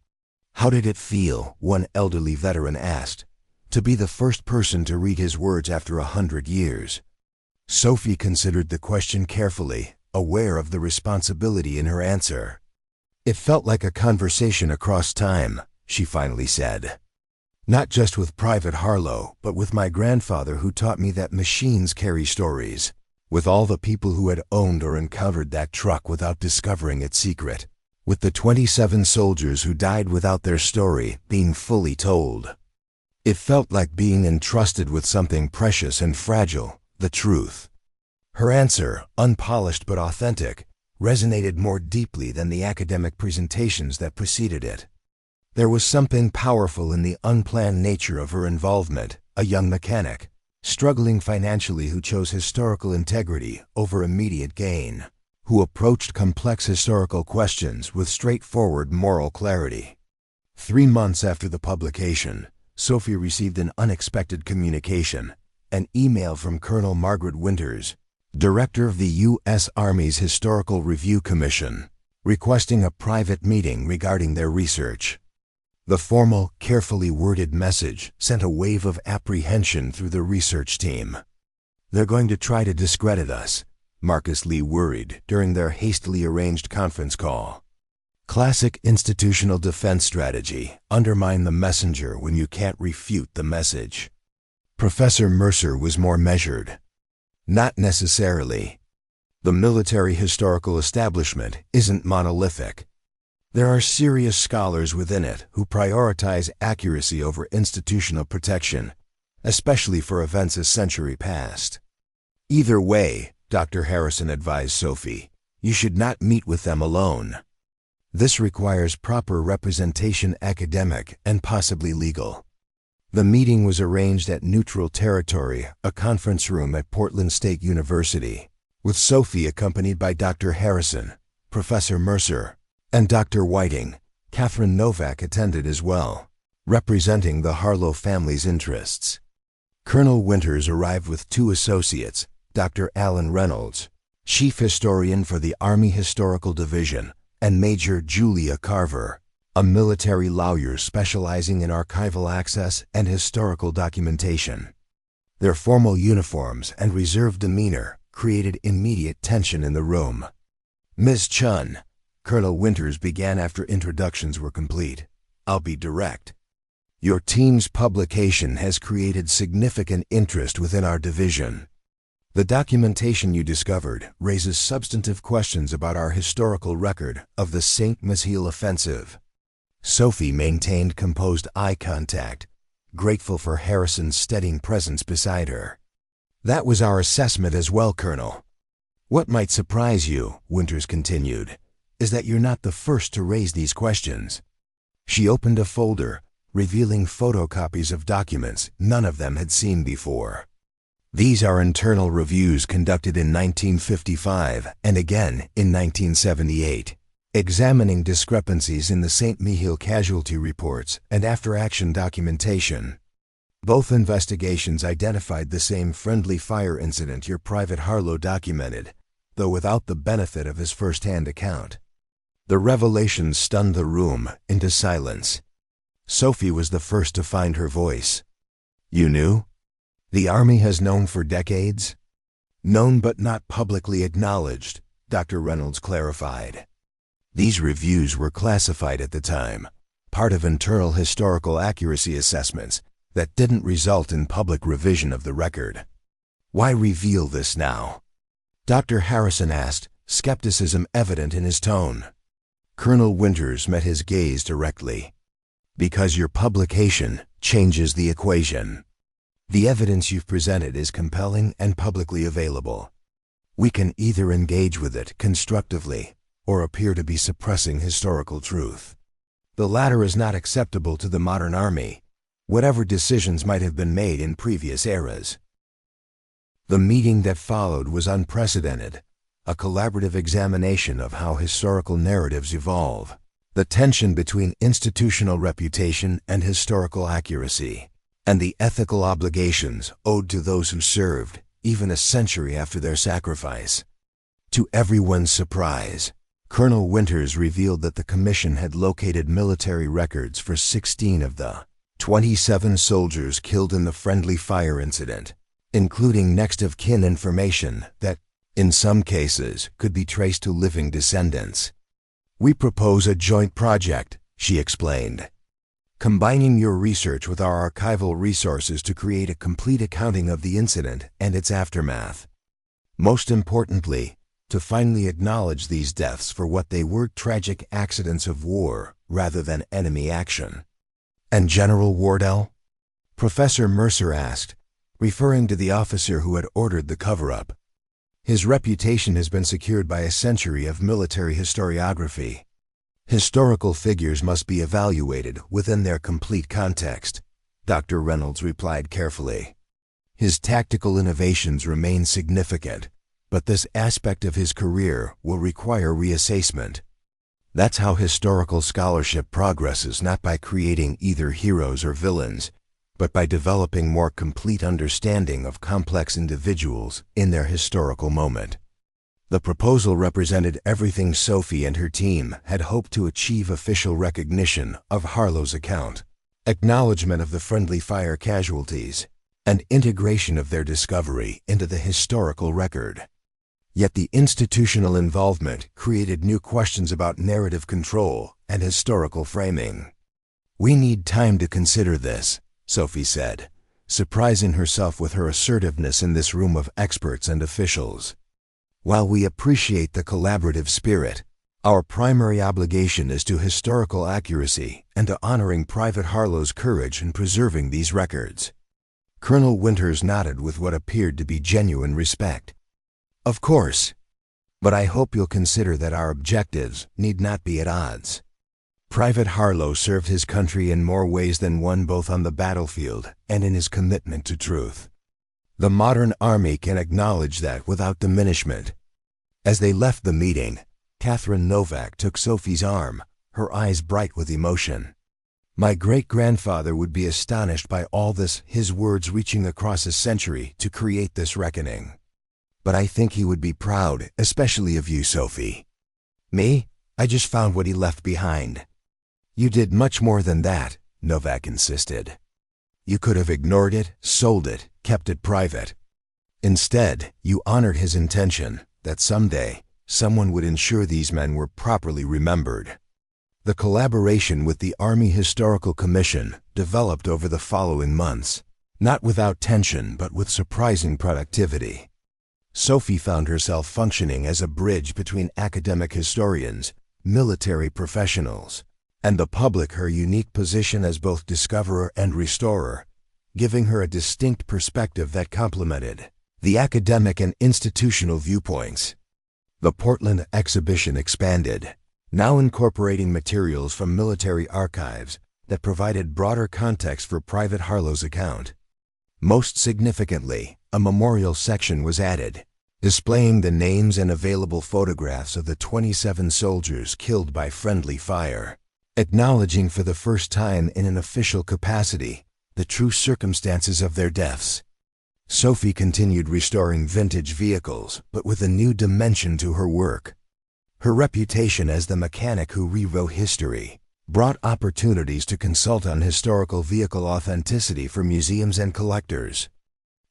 "How did it feel," one elderly veteran asked, "to be the first person to read his words after 100 years?" Sophie considered the question carefully, aware of the responsibility in her answer. "It felt like a conversation across time," she finally said. "Not just with Private Harlow, but with my grandfather who taught me that machines carry stories, with all the people who had owned or encountered that truck without discovering its secret, with the 27 soldiers who died without their story being fully told. It felt like being entrusted with something precious and fragile, the truth." Her answer, unpolished but authentic, resonated more deeply than the academic presentations that preceded it. There was something powerful in the unplanned nature of her involvement, a young mechanic, struggling financially who chose historical integrity over immediate gain, who approached complex historical questions with straightforward moral clarity. 3 months after the publication, Sophie received an unexpected communication, an email from Colonel Margaret Winters, director of the U.S. Army's Historical Review Commission, requesting a private meeting regarding their research. The formal, carefully worded message sent a wave of apprehension through the research team. "They're going to try to discredit us," Marcus Lee worried during their hastily arranged conference call. "Classic institutional defense strategy, undermine the messenger when you can't refute the message." Professor Mercer was more measured. "Not necessarily. The military historical establishment isn't monolithic. There are serious scholars within it who prioritize accuracy over institutional protection, especially for events a century past. Either way," Dr. Harrison advised Sophie, "you should not meet with them alone. This requires proper representation, academic and possibly legal." The meeting was arranged at Neutral Territory, a conference room at Portland State University, with Sophie accompanied by Dr. Harrison, Professor Mercer, and Dr. Whiting. Catherine Novak attended as well, representing the Harlow family's interests. Colonel Winters arrived with 2 associates, Dr. Alan Reynolds, Chief Historian for the Army Historical Division, and Major Julia Carver, a military lawyer specializing in archival access and historical documentation. Their formal uniforms and reserved demeanor created immediate tension in the room. "Ms. Chen," Colonel Winters began after introductions were complete, "I'll be direct. Your team's publication has created significant interest within our division. The documentation you discovered raises substantive questions about our historical record of the St. Mihiel offensive." Sophie maintained composed eye contact, grateful for Harrison's steadying presence beside her. "That was our assessment as well, Colonel. What might surprise you," Winters continued, "is that you're not the first to raise these questions." She opened a folder, revealing photocopies of documents none of them had seen before. "These are internal reviews conducted in 1955 and again in 1978, examining discrepancies in the St. Mihiel casualty reports and after-action documentation. Both investigations identified the same friendly fire incident your Private Harlow documented, though without the benefit of his first-hand account." The revelation stunned the room into silence. Sophie was the first to find her voice. "You knew? The Army has known for decades?" "Known but not publicly acknowledged," Dr. Reynolds clarified. "These reviews were classified at the time, part of internal historical accuracy assessments that didn't result in public revision of the record." "Why reveal this now?" Dr. Harrison asked, skepticism evident in his tone. Colonel Winters met his gaze directly. "Because your publication changes the equation. The evidence you've presented is compelling and publicly available. We can either engage with it constructively or appear to be suppressing historical truth. The latter is not acceptable to the modern Army, whatever decisions might have been made in previous eras." The meeting that followed was unprecedented, a collaborative examination of how historical narratives evolve, the tension between institutional reputation and historical accuracy, and the ethical obligations owed to those who served, even a century after their sacrifice. To everyone's surprise, Colonel Winters revealed that the commission had located military records for 16 of the 27 soldiers killed in the friendly fire incident, including next-of-kin information that, in some cases, could be traced to living descendants. "We propose a joint project," she explained, "combining your research with our archival resources to create a complete accounting of the incident and its aftermath. Most importantly, to finally acknowledge these deaths for what they were: tragic accidents of war rather than enemy action." "And General Wardell?" Professor Mercer asked, referring to the officer who had ordered the cover-up. "His reputation has been secured by a century of military historiography. Historical figures must be evaluated within their complete context," Dr. Reynolds replied carefully. "His tactical innovations remain significant, but this aspect of his career will require reassessment. That's how historical scholarship progresses, not by creating either heroes or villains, but by developing more complete understanding of complex individuals in their historical moment." The proposal represented everything Sophie and her team had hoped to achieve: official recognition of Harlow's account, acknowledgement of the friendly fire casualties, and integration of their discovery into the historical record. Yet the institutional involvement created new questions about narrative control and historical framing. "We need time to consider this," Sophie said, surprising herself with her assertiveness in this room of experts and officials. "While we appreciate the collaborative spirit, our primary obligation is to historical accuracy and to honoring Private Harlow's courage in preserving these records." Colonel Winters nodded with what appeared to be genuine respect. "Of course, but I hope you'll consider that our objectives need not be at odds. Private Harlow served his country in more ways than one, both on the battlefield and in his commitment to truth. The modern Army can acknowledge that without diminishment." As they left the meeting, Catherine Novak took Sophie's arm, her eyes bright with emotion. "My great-grandfather would be astonished by all this, his words reaching across a century to create this reckoning. But I think he would be proud, especially of you, Sophie." "Me? I just found what he left behind." "You did much more than that," Novak insisted. "You could have ignored it, sold it, kept it private. Instead, you honored his intention that someday someone would ensure these men were properly remembered." The collaboration with the Army Historical Commission developed over the following months, not without tension but with surprising productivity. Sophie found herself functioning as a bridge between academic historians, military professionals, and the public, her unique position as both discoverer and restorer, giving her a distinct perspective that complemented the academic and institutional viewpoints. The Portland exhibition expanded, now incorporating materials from military archives that provided broader context for Private Harlow's account. Most significantly, a memorial section was added, displaying the names and available photographs of the 27 soldiers killed by friendly fire, acknowledging for the first time in an official capacity the true circumstances of their deaths. Sophie continued restoring vintage vehicles, but with a new dimension to her work. Her reputation as the mechanic who rewrote history brought opportunities to consult on historical vehicle authenticity for museums and collectors.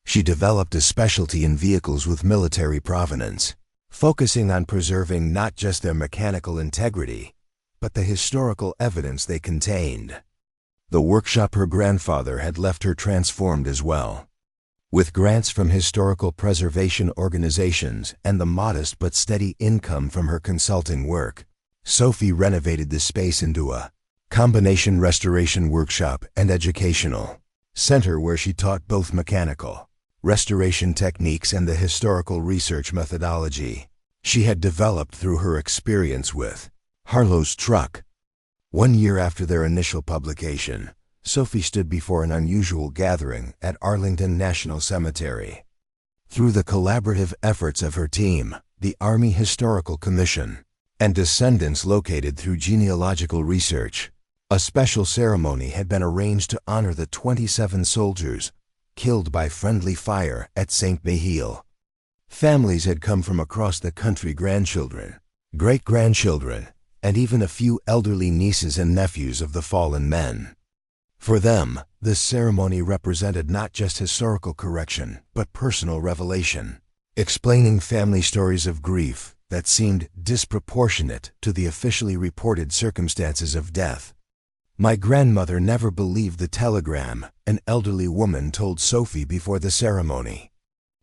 She developed a specialty in vehicles with military provenance, focusing on preserving not just their mechanical integrity, but the historical evidence they contained. The workshop her grandfather had left her transformed as well. With grants from historical preservation organizations and the modest but steady income from her consulting work, Sophie renovated the space into a combination restoration workshop and educational center where she taught both mechanical restoration techniques and the historical research methodology she had developed through her experience with Harlow's truck. 1 year after their initial publication, Sophie stood before an unusual gathering at Arlington National Cemetery. Through the collaborative efforts of her team, the Army Historical Commission, and descendants located through genealogical research, A special ceremony had been arranged to honor the 27 soldiers killed by friendly fire at St. Mihiel. Families had come from across the country, grandchildren, great-grandchildren, and even a few elderly nieces and nephews of the fallen men. For them, this ceremony represented not just historical correction, but personal revelation, explaining family stories of grief that seemed disproportionate to the officially reported circumstances of death. My grandmother never believed the telegram an elderly woman told Sophie before the ceremony.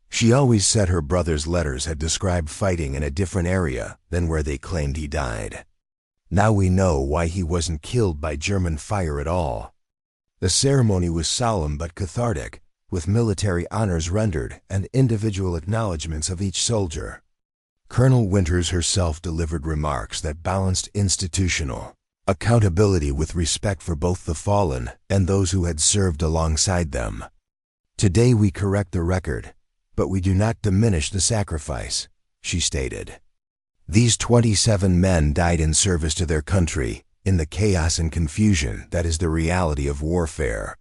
She always said her brother's letters had described fighting in a different area than where they claimed he died. Now we know why he wasn't killed by German fire at all. The ceremony was solemn but cathartic, with military honors rendered and individual acknowledgments of each soldier. Colonel Winters herself delivered remarks that balanced institutional accountability with respect for both the fallen and those who had served alongside them. Today we correct the record, but we do not diminish the sacrifice, she stated. These 27 men died in service to their country, in the chaos and confusion that is the reality of warfare.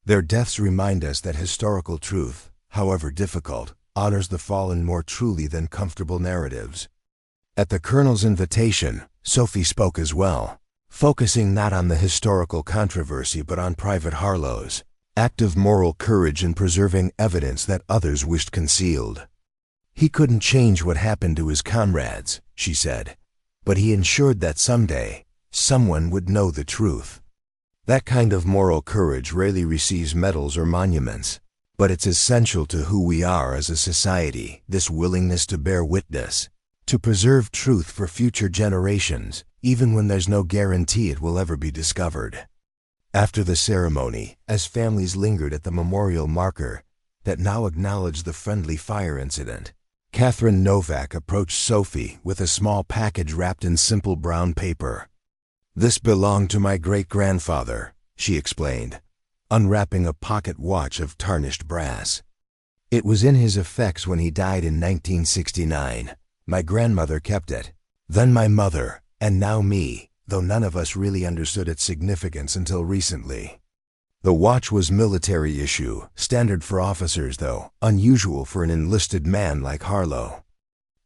Their deaths remind us that historical truth, however difficult, honors the fallen more truly than comfortable narratives. At the Colonel's invitation, Sophie spoke as well, focusing not on the historical controversy but on Private Harlow's active moral courage in preserving evidence that others wished concealed. He couldn't change what happened to his comrades, she said, but he ensured that someday, someone would know the truth. That kind of moral courage rarely receives medals or monuments, but it's essential to who we are as a society, this willingness to bear witness, to preserve truth for future generations, even when there's no guarantee it will ever be discovered. After the ceremony, as families lingered at the memorial marker that now acknowledged the friendly fire incident, Catherine Novak approached Sophie with a small package wrapped in simple brown paper. "This belonged to my great-grandfather," she explained, unwrapping a pocket watch of tarnished brass. "It was in his effects when he died in 1969. My grandmother kept it, then my mother, and now me, though none of us really understood its significance until recently." The watch was military issue, standard for officers though, unusual for an enlisted man like Harlow.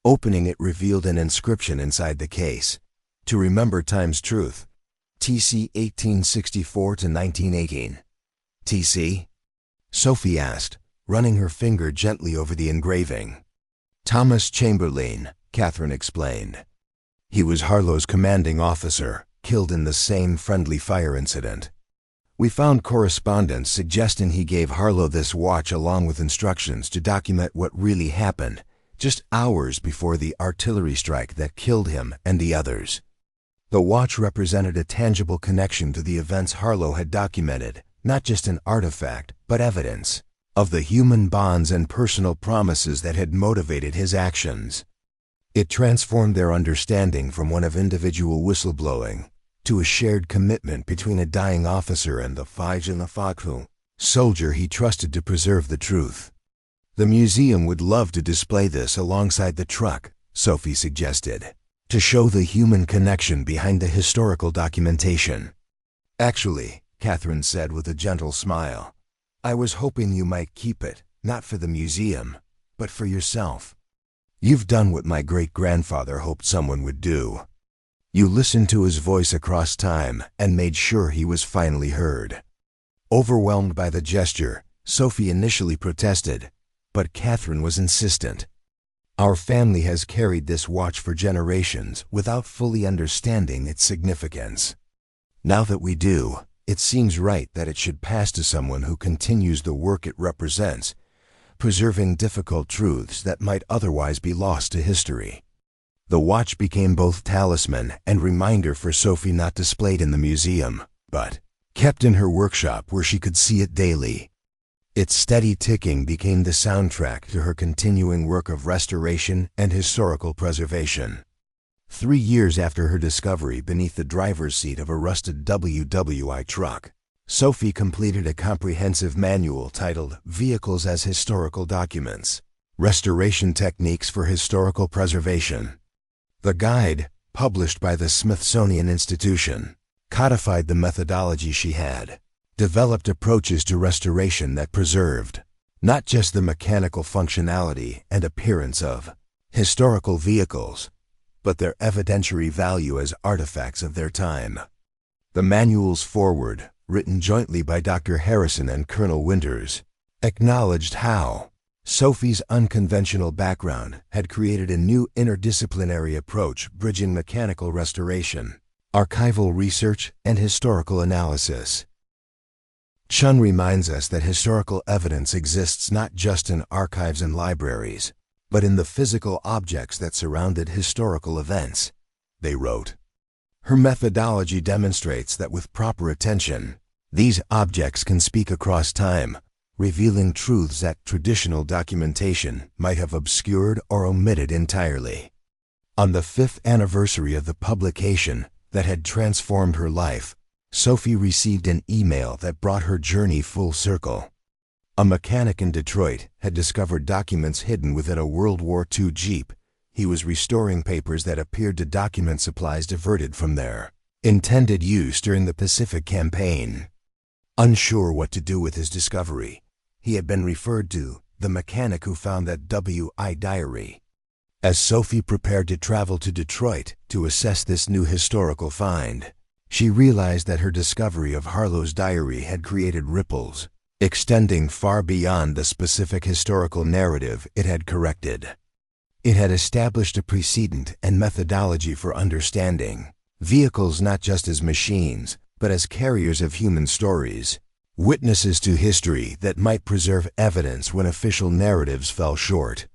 Opening it revealed an inscription inside the case. "To remember time's truth. TC 1864 to 1918. TC?" Sophie asked, running her finger gently over the engraving. "Thomas Chamberlain," Catherine explained. "He was Harlow's commanding officer, killed in the same friendly fire incident. We found correspondence suggesting he gave Harlow this watch along with instructions to document what really happened, just hours before the artillery strike that killed him and the others." The watch represented a tangible connection to the events Harlow had documented, not just an artifact, but evidence of the human bonds and personal promises that had motivated his actions. It transformed their understanding from one of individual whistleblowing to a shared commitment between a dying officer and the Fajinafakhu soldier he trusted to preserve the truth. "The museum would love to display this alongside the truck," Sophie suggested, "to show the human connection behind the historical documentation." "Actually," Catherine said with a gentle smile, "I was hoping you might keep it, not for the museum, but for yourself. You've done what my great-grandfather hoped someone would do. You listened to his voice across time and made sure he was finally heard." Overwhelmed by the gesture, Sophie initially protested, but Catherine was insistent. "Our family has carried this watch for generations without fully understanding its significance. Now that we do, it seems right that it should pass to someone who continues the work it represents, preserving difficult truths that might otherwise be lost to history." The watch became both talisman and reminder for Sophie, not displayed in the museum, but kept in her workshop where she could see it daily. Its steady ticking became the soundtrack to her continuing work of restoration and historical preservation. 3 years after her discovery beneath the driver's seat of a rusted WWI truck, Sophie completed a comprehensive manual titled "Vehicles as Historical Documents: Restoration Techniques for Historical Preservation." The guide, published by the Smithsonian Institution, codified the methodology she had, developed approaches to restoration that preserved not just the mechanical functionality and appearance of historical vehicles, but their evidentiary value as artifacts of their time. The manual's foreword, written jointly by Dr. Harrison and Colonel Winters, acknowledged how Sophie's unconventional background had created a new interdisciplinary approach bridging mechanical restoration, archival research, and historical analysis. Chen reminds us that historical evidence exists not just in archives and libraries, but in the physical objects that surrounded historical events, they wrote. Her methodology demonstrates that with proper attention, these objects can speak across time, revealing truths that traditional documentation might have obscured or omitted entirely. On the 5th anniversary of the publication that had transformed her life, Sophie received an email that brought her journey full circle. A mechanic in Detroit had discovered documents hidden within a World War II Jeep. He was restoring papers that appeared to document supplies diverted from their intended use during the Pacific Campaign. Unsure what to do with his discovery, he had been referred to the mechanic who found that WWI diary. As Sophie prepared to travel to Detroit to assess this new historical find, she realized that her discovery of Harlow's diary had created ripples, extending far beyond the specific historical narrative it had corrected. It had established a precedent and methodology for understanding vehicles not just as machines, but as carriers of human stories, witnesses to history that might preserve evidence when official narratives fell short.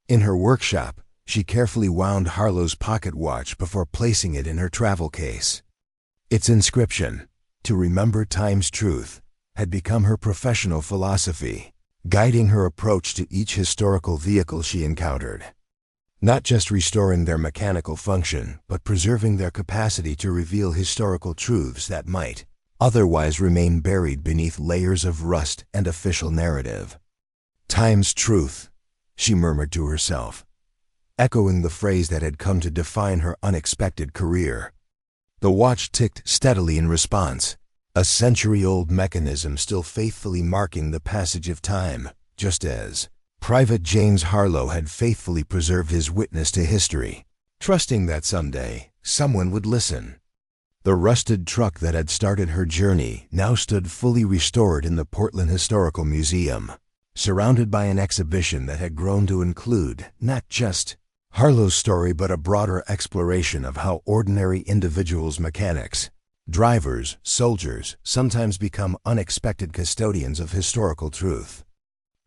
In her workshop, she carefully wound Harlow's pocket watch before placing it in her travel case. Its inscription, "To remember time's truth," had become her professional philosophy, guiding her approach to each historical vehicle she encountered. Not just restoring their mechanical function, but preserving their capacity to reveal historical truths that might otherwise remain buried beneath layers of rust and official narrative. "Time's truth," she murmured to herself, echoing the phrase that had come to define her unexpected career. The watch ticked steadily in response, a century-old mechanism still faithfully marking the passage of time, just as Private James Harlow had faithfully preserved his witness to history, trusting that someday someone would listen. The rusted truck that had started her journey now stood fully restored in the Portland Historical Museum, surrounded by an exhibition that had grown to include not just Harlow's story but a broader exploration of how ordinary individuals, mechanics, drivers, soldiers, sometimes become unexpected custodians of historical truth.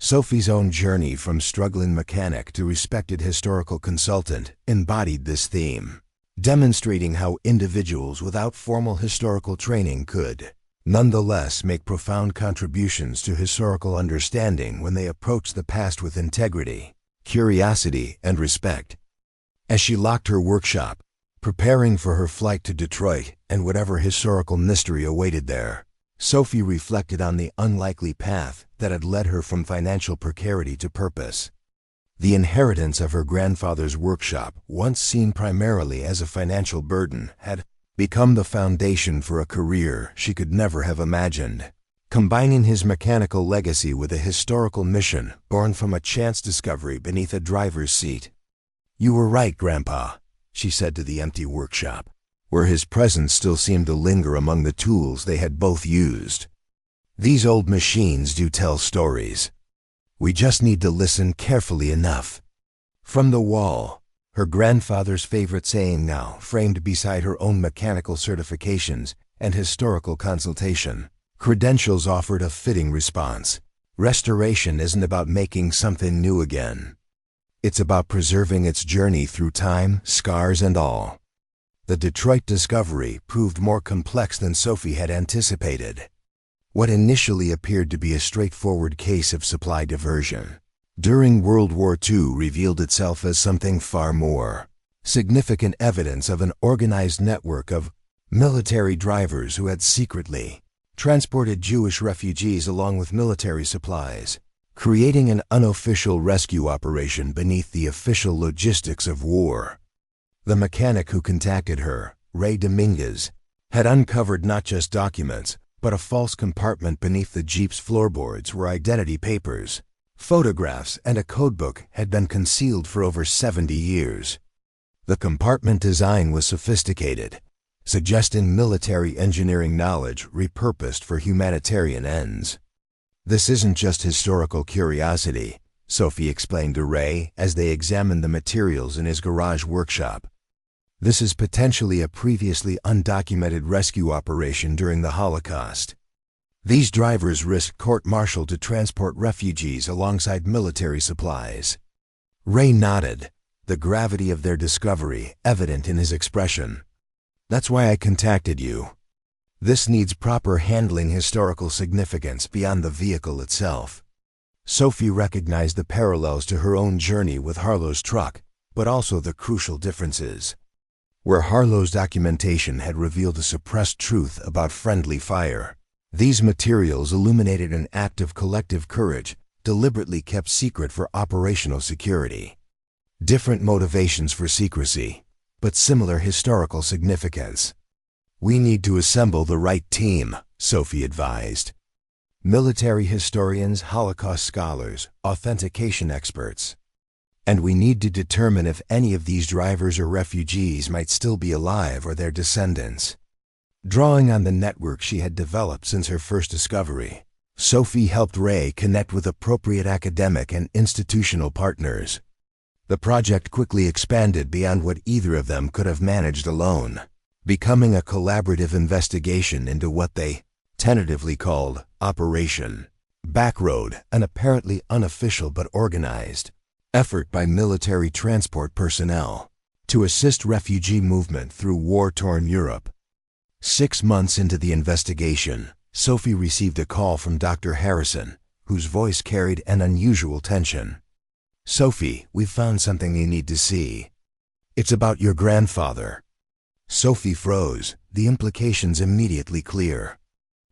Sophie's own journey from struggling mechanic to respected historical consultant embodied this theme, demonstrating how individuals without formal historical training could nonetheless make profound contributions to historical understanding when they approach the past with integrity, curiosity, and respect. As she locked her workshop, preparing for her flight to Detroit and whatever historical mystery awaited there, Sophie reflected on the unlikely path that had led her from financial precarity to purpose. The inheritance of her grandfather's workshop, once seen primarily as a financial burden, had become the foundation for a career she could never have imagined. Combining his mechanical legacy with a historical mission born from a chance discovery beneath a driver's seat. "You were right, Grandpa," she said to the empty workshop, where his presence still seemed to linger among the tools they had both used. "These old machines do tell stories. We just need to listen carefully enough." From the wall, her grandfather's favorite saying now framed beside her own mechanical certifications and historical consultation credentials offered a fitting response. Restoration isn't about making something new again. It's about preserving its journey through time, scars and all. The Detroit discovery proved more complex than Sophie had anticipated. What initially appeared to be a straightforward case of supply diversion during World War II revealed itself as something far more. Significant evidence of an organized network of military drivers who had secretly transported Jewish refugees along with military supplies, creating an unofficial rescue operation beneath the official logistics of war. The mechanic who contacted her, Ray Dominguez, had uncovered not just documents, but a false compartment beneath the Jeep's floorboards where identity papers, photographs, and a codebook had been concealed for over 70 years. The compartment design was sophisticated, suggesting military engineering knowledge repurposed for humanitarian ends. "This isn't just historical curiosity," Sophie explained to Ray as they examined the materials in his garage workshop. "This is potentially a previously undocumented rescue operation during the Holocaust. These drivers risked court-martial to transport refugees alongside military supplies." Ray nodded, the gravity of their discovery evident in his expression. "That's why I contacted you. This needs proper handling, historical significance beyond the vehicle itself." Sophie recognized the parallels to her own journey with Harlow's truck, but also the crucial differences. Where Harlow's documentation had revealed a suppressed truth about friendly fire, these materials illuminated an act of collective courage deliberately kept secret for operational security. Different motivations for secrecy, but similar historical significance. "We need to assemble the right team," Sophie advised. "Military historians, Holocaust scholars, authentication experts. And we need to determine if any of these drivers or refugees might still be alive or their descendants." Drawing on the network she had developed since her first discovery, Sophie helped Ray connect with appropriate academic and institutional partners. The project quickly expanded beyond what either of them could have managed alone, becoming a collaborative investigation into what they tentatively called Operation Backroad, an apparently unofficial but organized effort by military transport personnel to assist refugee movement through war-torn Europe. 6 months into the investigation, Sophie received a call from Dr. Harrison, whose voice carried an unusual tension. "Sophie, we've found something you need to see. It's about your grandfather." Sophie froze, the implications immediately clear.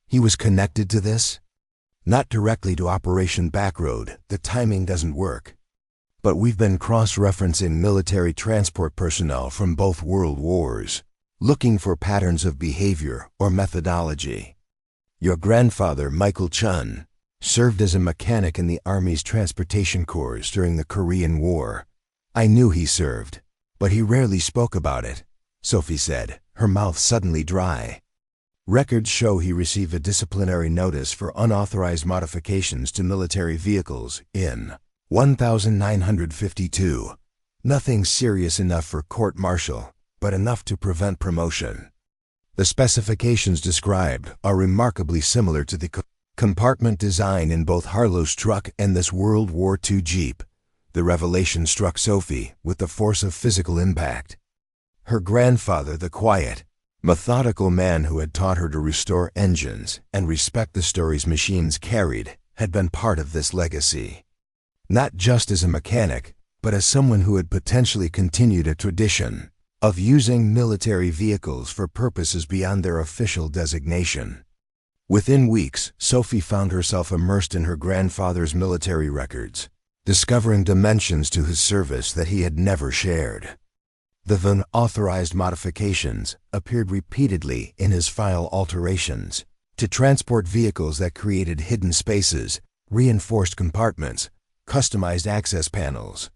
He was connected to this? Not directly to Operation Backroad, the timing doesn't work. But we've been cross-referencing military transport personnel from both world wars, looking for patterns of behavior or methodology. Your grandfather, Michael Chen, served as a mechanic in the Army's transportation corps during the Korean War. "I knew he served, but he rarely spoke about it," Sophie said, her mouth suddenly dry. "Records show he received a disciplinary notice for unauthorized modifications to military vehicles in 1952. Nothing serious enough for court-martial, but enough to prevent promotion. The specifications described are remarkably similar to the compartment design in both Harlow's truck and this World War II Jeep." The revelation struck Sophie with the force of physical impact. Her grandfather, the quiet, methodical man who had taught her to restore engines and respect the stories machines carried, had been part of this legacy. Not just as a mechanic, but as someone who had potentially continued a tradition of using military vehicles for purposes beyond their official designation. Within weeks, Sophie found herself immersed in her grandfather's military records, discovering dimensions to his service that he had never shared. The unauthorized modifications appeared repeatedly in his file alterations to transport vehicles that created hidden spaces, reinforced compartments, customized access panels.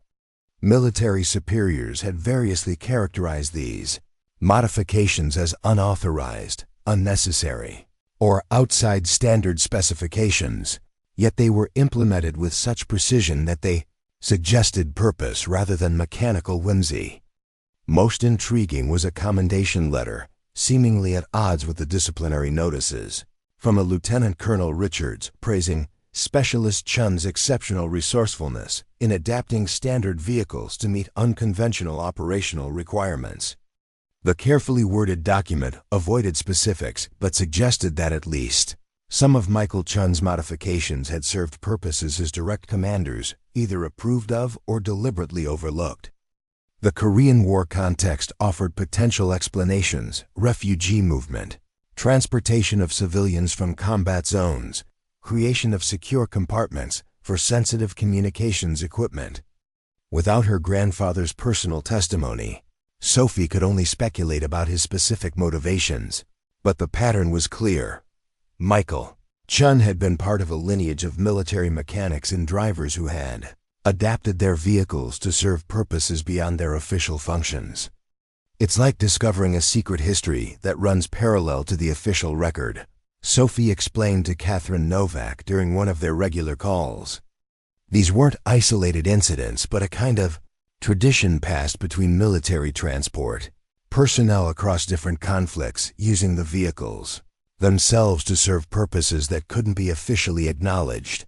Military superiors had variously characterized these modifications as unauthorized, unnecessary, or outside standard specifications, yet they were implemented with such precision that they suggested purpose rather than mechanical whimsy. Most intriguing was a commendation letter, seemingly at odds with the disciplinary notices, from a Lieutenant Colonel Richards praising Specialist Chen's exceptional resourcefulness in adapting standard vehicles to meet unconventional operational requirements. The carefully worded document avoided specifics but suggested that at least some of Michael Chen's modifications had served purposes his direct commanders either approved of or deliberately overlooked. The Korean War context offered potential explanations: refugee movement, transportation of civilians from combat zones, creation of secure compartments for sensitive communications equipment. Without her grandfather's personal testimony, Sophie could only speculate about his specific motivations, But the pattern was clear. Michael Chen had been part of a lineage of military mechanics and drivers who had adapted their vehicles to serve purposes beyond their official functions. It's like discovering a secret history that runs parallel to the official record, Sophie explained to Catherine Novak during one of their regular calls. These weren't isolated incidents, but a kind of tradition passed between military transport personnel across different conflicts, using the vehicles themselves to serve purposes that couldn't be officially acknowledged.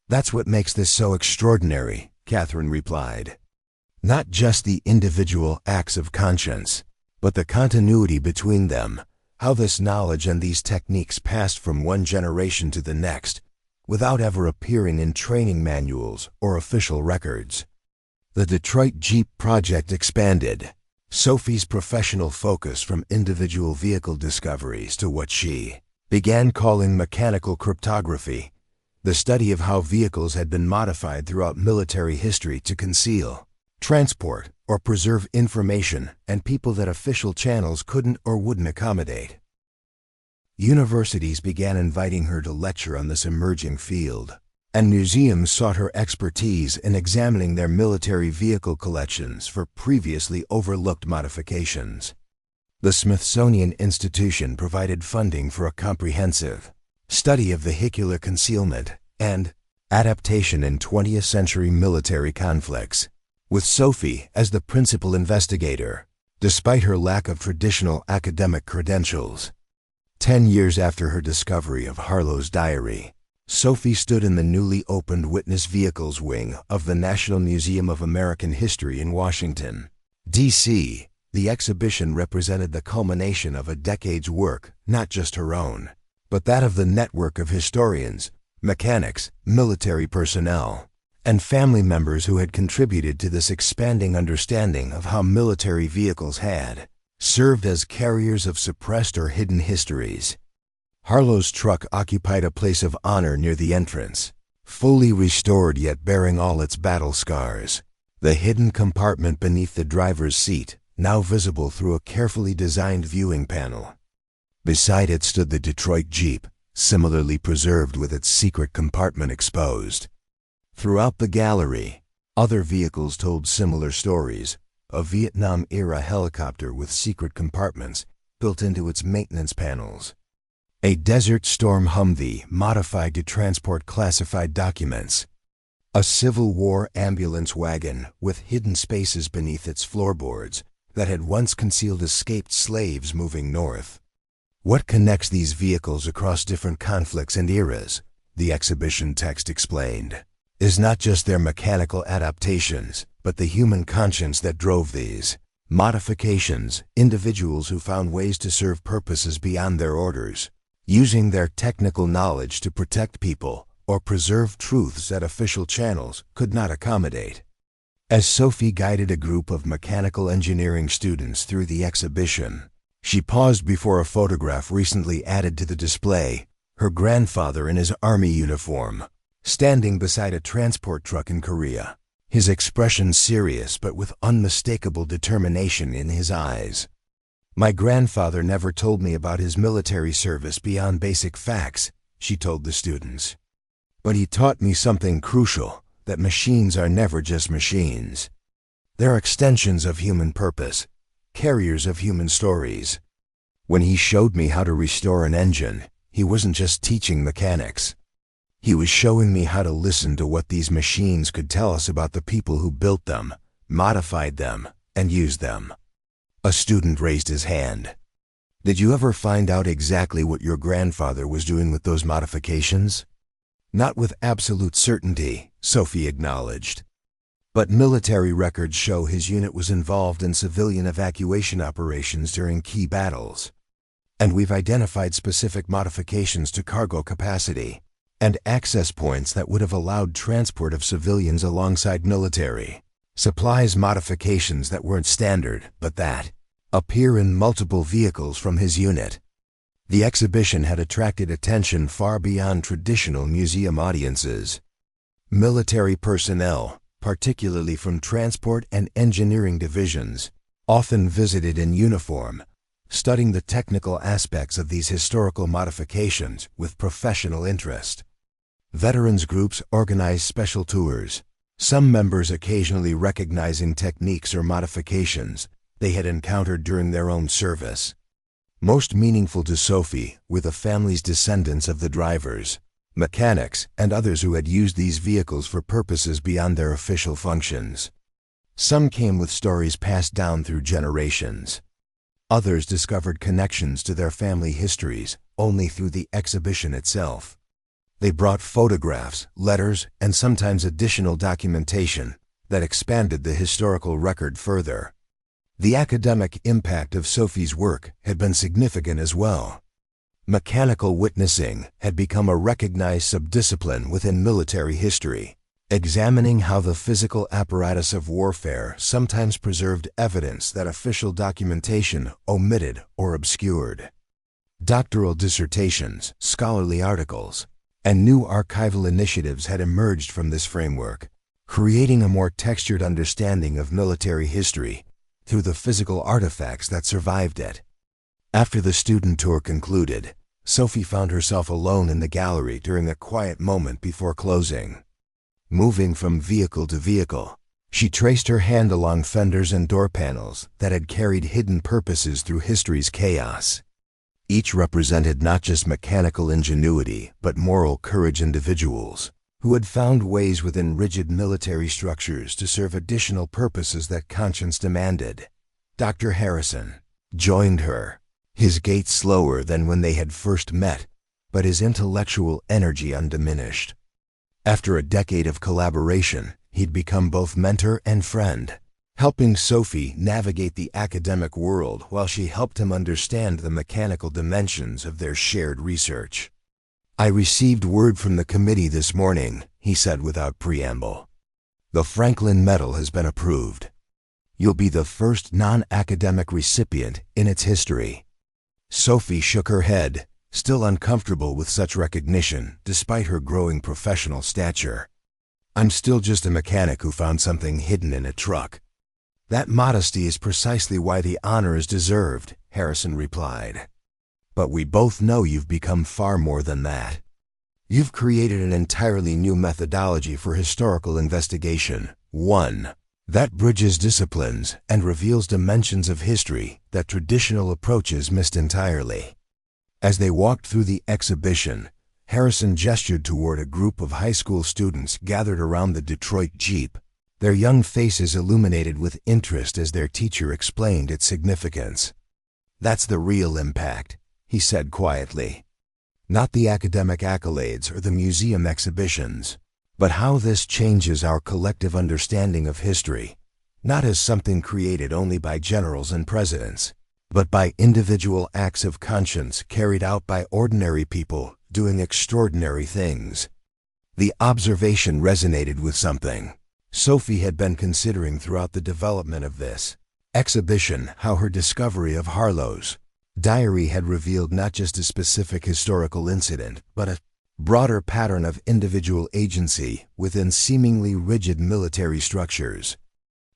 That's what makes this so extraordinary, Catherine replied. Not just the individual acts of conscience, but the continuity between them, how this knowledge and these techniques passed from one generation to the next, without ever appearing in training manuals or official records. The Detroit Jeep project expanded Sophie's professional focus from individual vehicle discoveries to what she began calling mechanical cryptography, the study of how vehicles had been modified throughout military history to conceal, transport, or preserve information and people that official channels couldn't or wouldn't accommodate. Universities began inviting her to lecture on this emerging field, and museums sought her expertise in examining their military vehicle collections for previously overlooked modifications. The Smithsonian Institution provided funding for a comprehensive study of vehicular concealment and adaptation in 20th century military conflicts, with Sophie as the principal investigator, despite her lack of traditional academic credentials. 10 years after her discovery of Harlow's diary, Sophie stood in the newly opened Witness Vehicles Wing of the National Museum of American History in Washington, D.C. The exhibition represented the culmination of a decade's work, not just her own, but that of the network of historians, mechanics, military personnel, and family members who had contributed to this expanding understanding of how military vehicles had served as carriers of suppressed or hidden histories. Harlow's truck occupied a place of honor near the entrance, fully restored yet bearing all its battle scars. The hidden compartment beneath the driver's seat, now visible through a carefully designed viewing panel. Beside it stood the Detroit Jeep, similarly preserved with its secret compartment exposed. Throughout the gallery, other vehicles told similar stories. A Vietnam-era helicopter with secret compartments built into its maintenance panels. A Desert Storm Humvee modified to transport classified documents. A Civil War ambulance wagon with hidden spaces beneath its floorboards that had once concealed escaped slaves moving north. What connects these vehicles across different conflicts and eras, the exhibition text explained, is not just their mechanical adaptations, but the human conscience that drove these modifications, individuals who found ways to serve purposes beyond their orders, using their technical knowledge to protect people or preserve truths that official channels could not accommodate. As Sophie guided a group of mechanical engineering students through the exhibition, she paused before a photograph recently added to the display, her grandfather in his army uniform, standing beside a transport truck in Korea, his expression serious but with unmistakable determination in his eyes. My grandfather never told me about his military service beyond basic facts, she told the students. But he taught me something crucial, that machines are never just machines. They're extensions of human purpose, carriers of human stories. When he showed me how to restore an engine, he wasn't just teaching mechanics. He was showing me how to listen to what these machines could tell us about the people who built them, modified them, and used them. A student raised his hand. Did you ever find out exactly what your grandfather was doing with those modifications? Not with absolute certainty, Sophie acknowledged. But military records show his unit was involved in civilian evacuation operations during key battles. And we've identified specific modifications to cargo capacity and access points that would have allowed transport of civilians alongside military supplies, modifications that weren't standard but that appear in multiple vehicles from his unit. The exhibition had attracted attention far beyond traditional museum audiences. Military personnel, particularly from transport and engineering divisions, often visited in uniform, studying the technical aspects of these historical modifications with professional interest. Veterans groups organize special tours, some members occasionally recognizing techniques or modifications they had encountered during their own service. Most meaningful to Sophie were the family's descendants of the drivers, mechanics, and others who had used these vehicles for purposes beyond their official functions. Some came with stories passed down through generations. Others discovered connections to their family histories only through the exhibition itself. They brought photographs, letters, and sometimes additional documentation that expanded the historical record further. The academic impact of Sophie's work had been significant as well. Mechanical witnessing had become a recognized subdiscipline within military history, examining how the physical apparatus of warfare sometimes preserved evidence that official documentation omitted or obscured. Doctoral dissertations, scholarly articles, and new archival initiatives had emerged from this framework, creating a more textured understanding of military history through the physical artifacts that survived it. After the student tour concluded, Sophie found herself alone in the gallery during a quiet moment before closing. Moving from vehicle to vehicle, she traced her hand along fenders and door panels that had carried hidden purposes through history's chaos. Each represented not just mechanical ingenuity, but moral courage individuals who had found ways within rigid military structures to serve additional purposes that conscience demanded. Dr. Harrison joined her, his gait slower than when they had first met, but his intellectual energy undiminished. After a decade of collaboration, he'd become both mentor and friend, helping Sophie navigate the academic world while she helped him understand the mechanical dimensions of their shared research. "I received word from the committee this morning," he said without preamble. "The Franklin Medal has been approved. You'll be the first non-academic recipient in its history." Sophie shook her head, still uncomfortable with such recognition despite her growing professional stature. "I'm still just a mechanic who found something hidden in a truck." "That modesty is precisely why the honor is deserved," Harrison replied. "But we both know you've become far more than that. You've created an entirely new methodology for historical investigation, one that bridges disciplines and reveals dimensions of history that traditional approaches missed entirely." As they walked through the exhibition, Harrison gestured toward a group of high school students gathered around the Detroit Jeep, their young faces illuminated with interest as their teacher explained its significance. "That's the real impact," he said quietly. "Not the academic accolades or the museum exhibitions, but how this changes our collective understanding of history, not as something created only by generals and presidents, but by individual acts of conscience carried out by ordinary people doing extraordinary things." The observation resonated with something Sophie had been considering throughout the development of this exhibition, how her discovery of Harlow's diary had revealed not just a specific historical incident, but a broader pattern of individual agency within seemingly rigid military structures.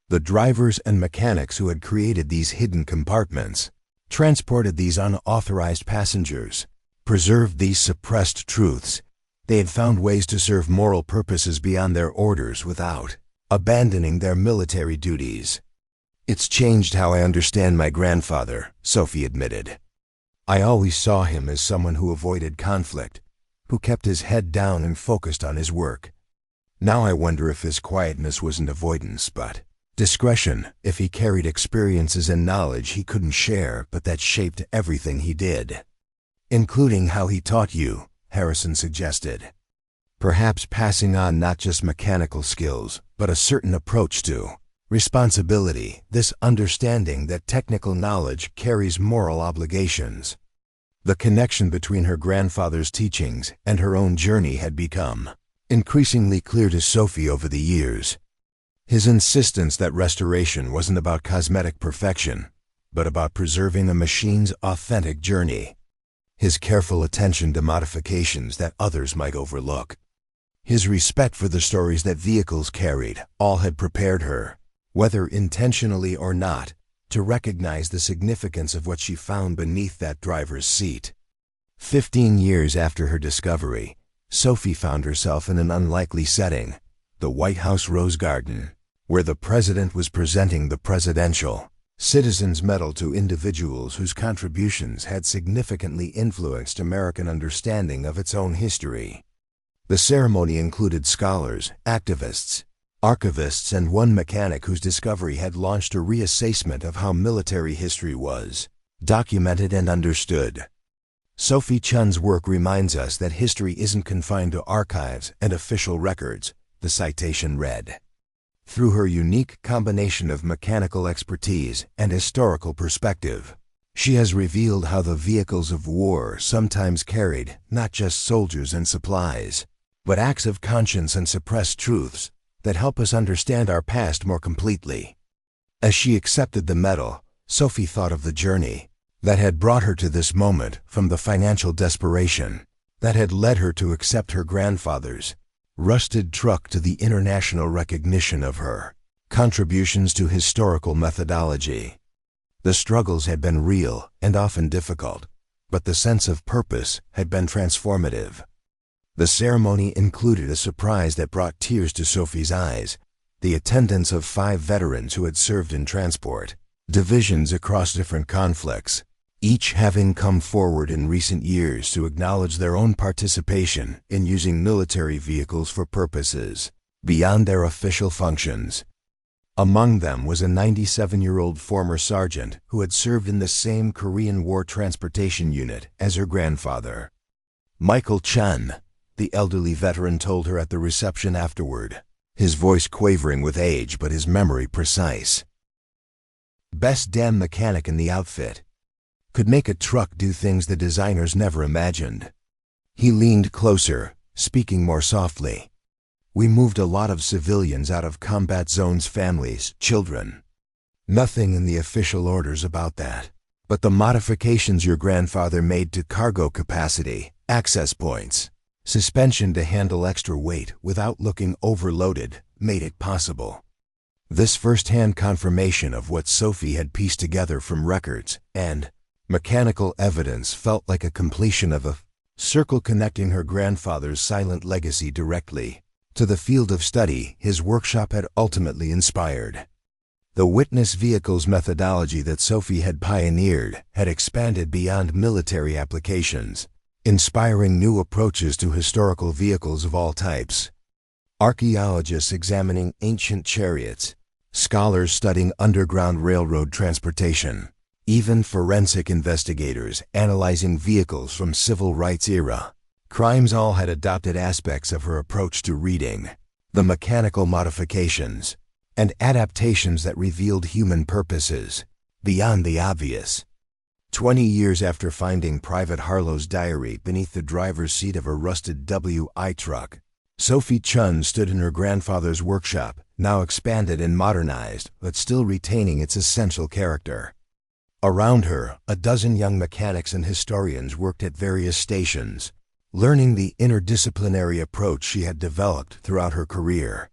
The drivers and mechanics who had created these hidden compartments, transported these unauthorized passengers, preserved these suppressed truths. They had found ways to serve moral purposes beyond their orders without abandoning their military duties. "It's changed how I understand my grandfather," Sophie admitted. "I always saw him as someone who avoided conflict, who kept his head down and focused on his work. Now I wonder if his quietness wasn't avoidance, but discretion, if he carried experiences and knowledge he couldn't share but that shaped everything he did." "Including how he taught you," Harrison suggested. "Perhaps passing on not just mechanical skills, but a certain approach to responsibility, this understanding that technical knowledge carries moral obligations." The connection between her grandfather's teachings and her own journey had become increasingly clear to Sophie over the years. His insistence that restoration wasn't about cosmetic perfection, but about preserving a machine's authentic journey. His careful attention to modifications that others might overlook. His respect for the stories that vehicles carried, all had prepared her, whether intentionally or not, to recognize the significance of what she found beneath that driver's seat. 15 years after her discovery, Sophie found herself in an unlikely setting, the White House Rose Garden, where the president was presenting the Presidential Citizens Medal to individuals whose contributions had significantly influenced American understanding of its own history. The ceremony included scholars, activists, archivists, and one mechanic whose discovery had launched a reassessment of how military history was documented and understood. Sophie Chen's work reminds us that history isn't confined to archives and official records, the citation read. Through her unique combination of mechanical expertise and historical perspective, she has revealed how the vehicles of war sometimes carried not just soldiers and supplies, but acts of conscience and suppressed truths that help us understand our past more completely. As she accepted the medal, Sophie thought of the journey that had brought her to this moment, from the financial desperation that had led her to accept her grandfather's rusted truck to the international recognition of her contributions to historical methodology. The struggles had been real and often difficult, but the sense of purpose had been transformative. The ceremony included a surprise that brought tears to Sophie's eyes: the attendance of 5 veterans who had served in transport divisions across different conflicts, each having come forward in recent years to acknowledge their own participation in using military vehicles for purposes beyond their official functions. Among them was a 97-year-old former sergeant who had served in the same Korean War transportation unit as her grandfather. Michael Chen, the elderly veteran, told her at the reception afterward, his voice quavering with age but his memory precise. "Best damn mechanic in the outfit. Could make a truck do things the designers never imagined." He leaned closer, speaking more softly. "We moved a lot of civilians out of combat zones, families, children. Nothing in the official orders about that. But the modifications your grandfather made to cargo capacity, access points, suspension to handle extra weight without looking overloaded, made it possible." This first-hand confirmation of what Sophie had pieced together from records and mechanical evidence felt like a completion of a circle, connecting her grandfather's silent legacy directly to the field of study his workshop had ultimately inspired. The witness vehicles methodology that Sophie had pioneered had expanded beyond military applications, inspiring new approaches to historical vehicles of all types. Archaeologists examining ancient chariots, scholars studying underground railroad transportation, even forensic investigators analyzing vehicles from civil rights era crimes all had adopted aspects of her approach to reading the mechanical modifications and adaptations that revealed human purposes beyond the obvious. 20 years after finding Private Harlow's diary beneath the driver's seat of a rusted WWI truck, Sophie Chen stood in her grandfather's workshop, now expanded and modernized, but still retaining its essential character. Around her, a dozen young mechanics and historians worked at various stations, learning the interdisciplinary approach she had developed throughout her career.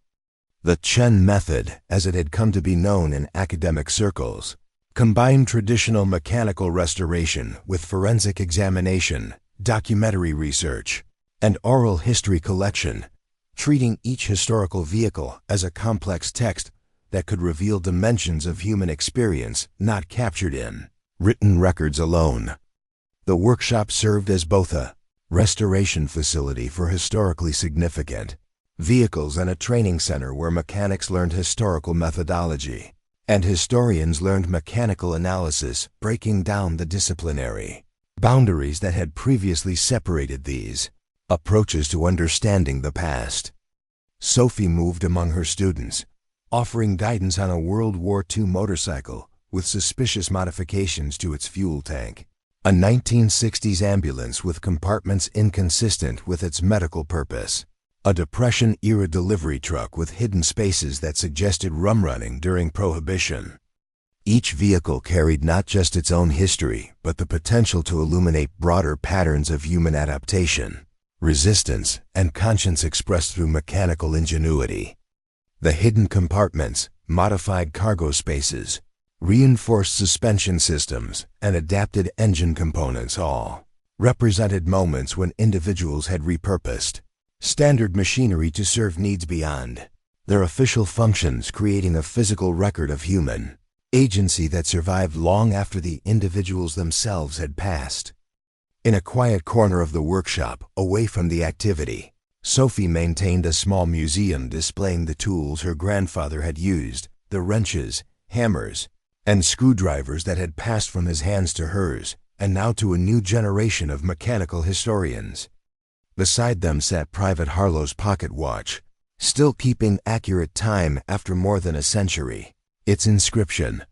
The Chen method, as it had come to be known in academic circles, combined traditional mechanical restoration with forensic examination, documentary research, and oral history collection, treating each historical vehicle as a complex text that could reveal dimensions of human experience not captured in written records alone. The workshop served as both a restoration facility for historically significant vehicles and a training center where mechanics learned historical methodology and historians learned mechanical analysis, breaking down the disciplinary boundaries that had previously separated these approaches to understanding the past. Sophie moved among her students, offering guidance on a World War II motorcycle with suspicious modifications to its fuel tank, a 1960s ambulance with compartments inconsistent with its medical purpose, a Depression-era delivery truck with hidden spaces that suggested rum running during Prohibition. Each vehicle carried not just its own history, but the potential to illuminate broader patterns of human adaptation, resistance, and conscience expressed through mechanical ingenuity. The hidden compartments, modified cargo spaces, reinforced suspension systems, and adapted engine components all represented moments when individuals had repurposed standard machinery to serve needs beyond their official functions, creating a physical record of human agency that survived long after the individuals themselves had passed. In a quiet corner of the workshop, away from the activity, Sophie maintained a small museum displaying the tools her grandfather had used, the wrenches, hammers, and screwdrivers that had passed from his hands to hers, and now to a new generation of mechanical historians. Beside them sat Private Harlow's pocket watch, still keeping accurate time after more than a century. Its inscription,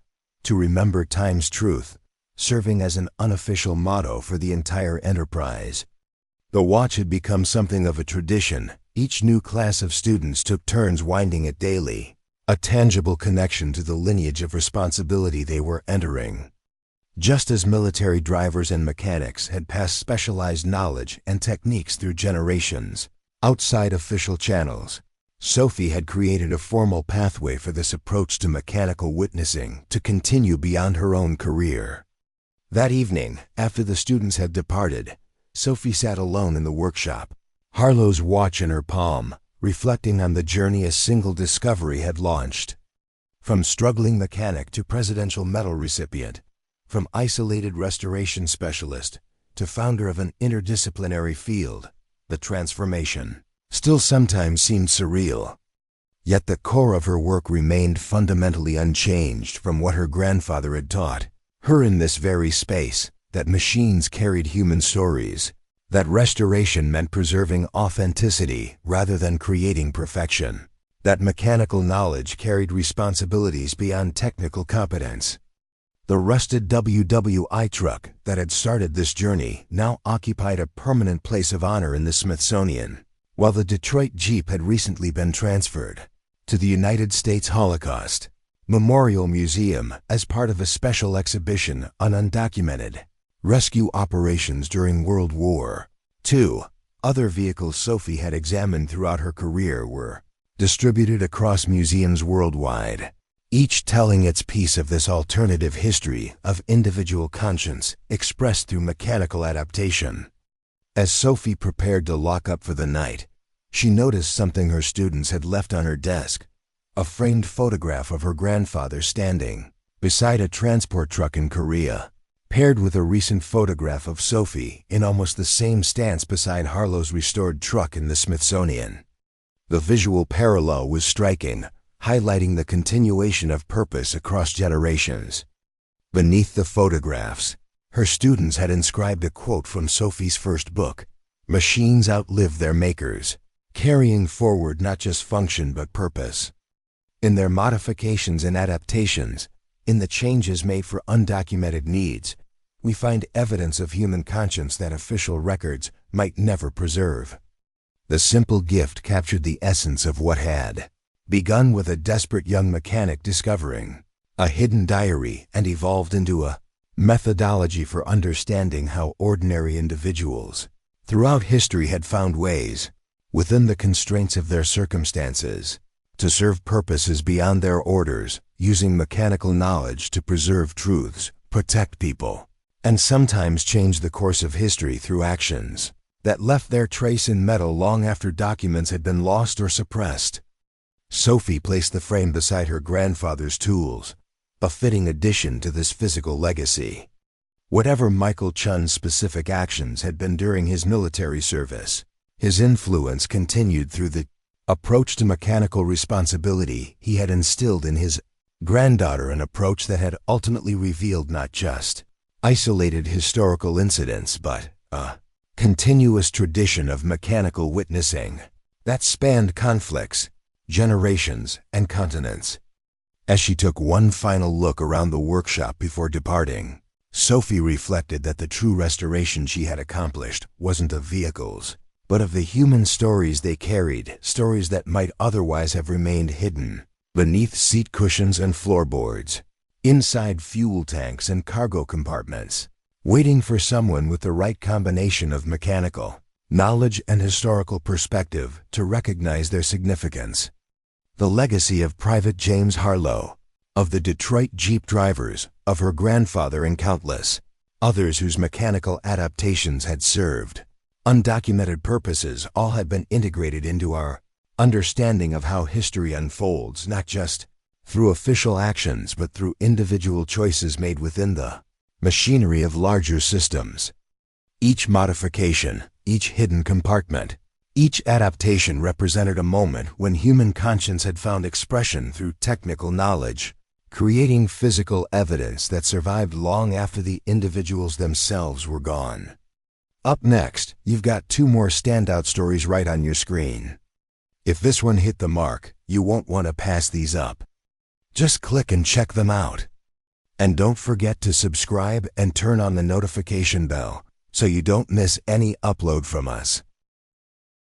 "To remember time's truth," serving as an unofficial motto for the entire enterprise. The watch had become something of a tradition. Each new class of students took turns winding it daily, a tangible connection to the lineage of responsibility they were entering. Just as military drivers and mechanics had passed specialized knowledge and techniques through generations, outside official channels, Sophie had created a formal pathway for this approach to mechanical witnessing to continue beyond her own career. That evening, after the students had departed, Sophie sat alone in the workshop, Harlow's watch in her palm, reflecting on the journey a single discovery had launched. From struggling mechanic to presidential medal recipient, from isolated restoration specialist to founder of an interdisciplinary field, the transformation still sometimes seemed surreal. Yet the core of her work remained fundamentally unchanged from what her grandfather had taught her in this very space, that machines carried human stories, that restoration meant preserving authenticity rather than creating perfection, that mechanical knowledge carried responsibilities beyond technical competence. The rusted WWI truck that had started this journey now occupied a permanent place of honor in the Smithsonian, while the Detroit Jeep had recently been transferred to the United States Holocaust Memorial Museum as part of a special exhibition on undocumented rescue operations during World War II. Other vehicles Sophie had examined throughout her career were distributed across museums worldwide, each telling its piece of this alternative history of individual conscience expressed through mechanical adaptation. As Sophie prepared to lock up for the night, she noticed something her students had left on her desk, a framed photograph of her grandfather standing beside a transport truck in Korea, paired with a recent photograph of Sophie in almost the same stance beside Harlow's restored truck in the Smithsonian. The visual parallel was striking, highlighting the continuation of purpose across generations. Beneath the photographs, her students had inscribed a quote from Sophie's first book, "Machines outlive their makers," carrying forward not just function but purpose. In their modifications and adaptations, in the changes made for undocumented needs, we find evidence of human conscience that official records might never preserve. The simple gift captured the essence of what had begun with a desperate young mechanic discovering a hidden diary and evolved into a methodology for understanding how ordinary individuals throughout history had found ways, within the constraints of their circumstances, to serve purposes beyond their orders, using mechanical knowledge to preserve truths, protect people, and sometimes change the course of history through actions that left their trace in metal long after documents had been lost or suppressed. Sophie placed the frame beside her grandfather's tools, a fitting addition to this physical legacy. Whatever Michael Chun's specific actions had been during his military service, his influence continued through the approach to mechanical responsibility he had instilled in his granddaughter, an approach that had ultimately revealed not just isolated historical incidents but a continuous tradition of mechanical witnessing that spanned conflicts, generations, and continents. As she took one final look around the workshop before departing, Sophie reflected that the true restoration she had accomplished wasn't of vehicles, but of the human stories they carried, stories that might otherwise have remained hidden beneath seat cushions and floorboards, inside fuel tanks and cargo compartments, waiting for someone with the right combination of mechanical knowledge and historical perspective to recognize their significance. The legacy of Private James Harlow, of the Detroit Jeep drivers, of her grandfather, and countless others whose mechanical adaptations had served undocumented purposes, all had been integrated into our understanding of how history unfolds, not just through official actions, but through individual choices made within the machinery of larger systems. Each modification, each hidden compartment, each adaptation represented a moment when human conscience had found expression through technical knowledge, creating physical evidence that survived long after the individuals themselves were gone. Up next, you've got two more standout stories right on your screen. If this one hit the mark, you won't want to pass these up. Just click and check them out. And don't forget to subscribe and turn on the notification bell so you don't miss any upload from us.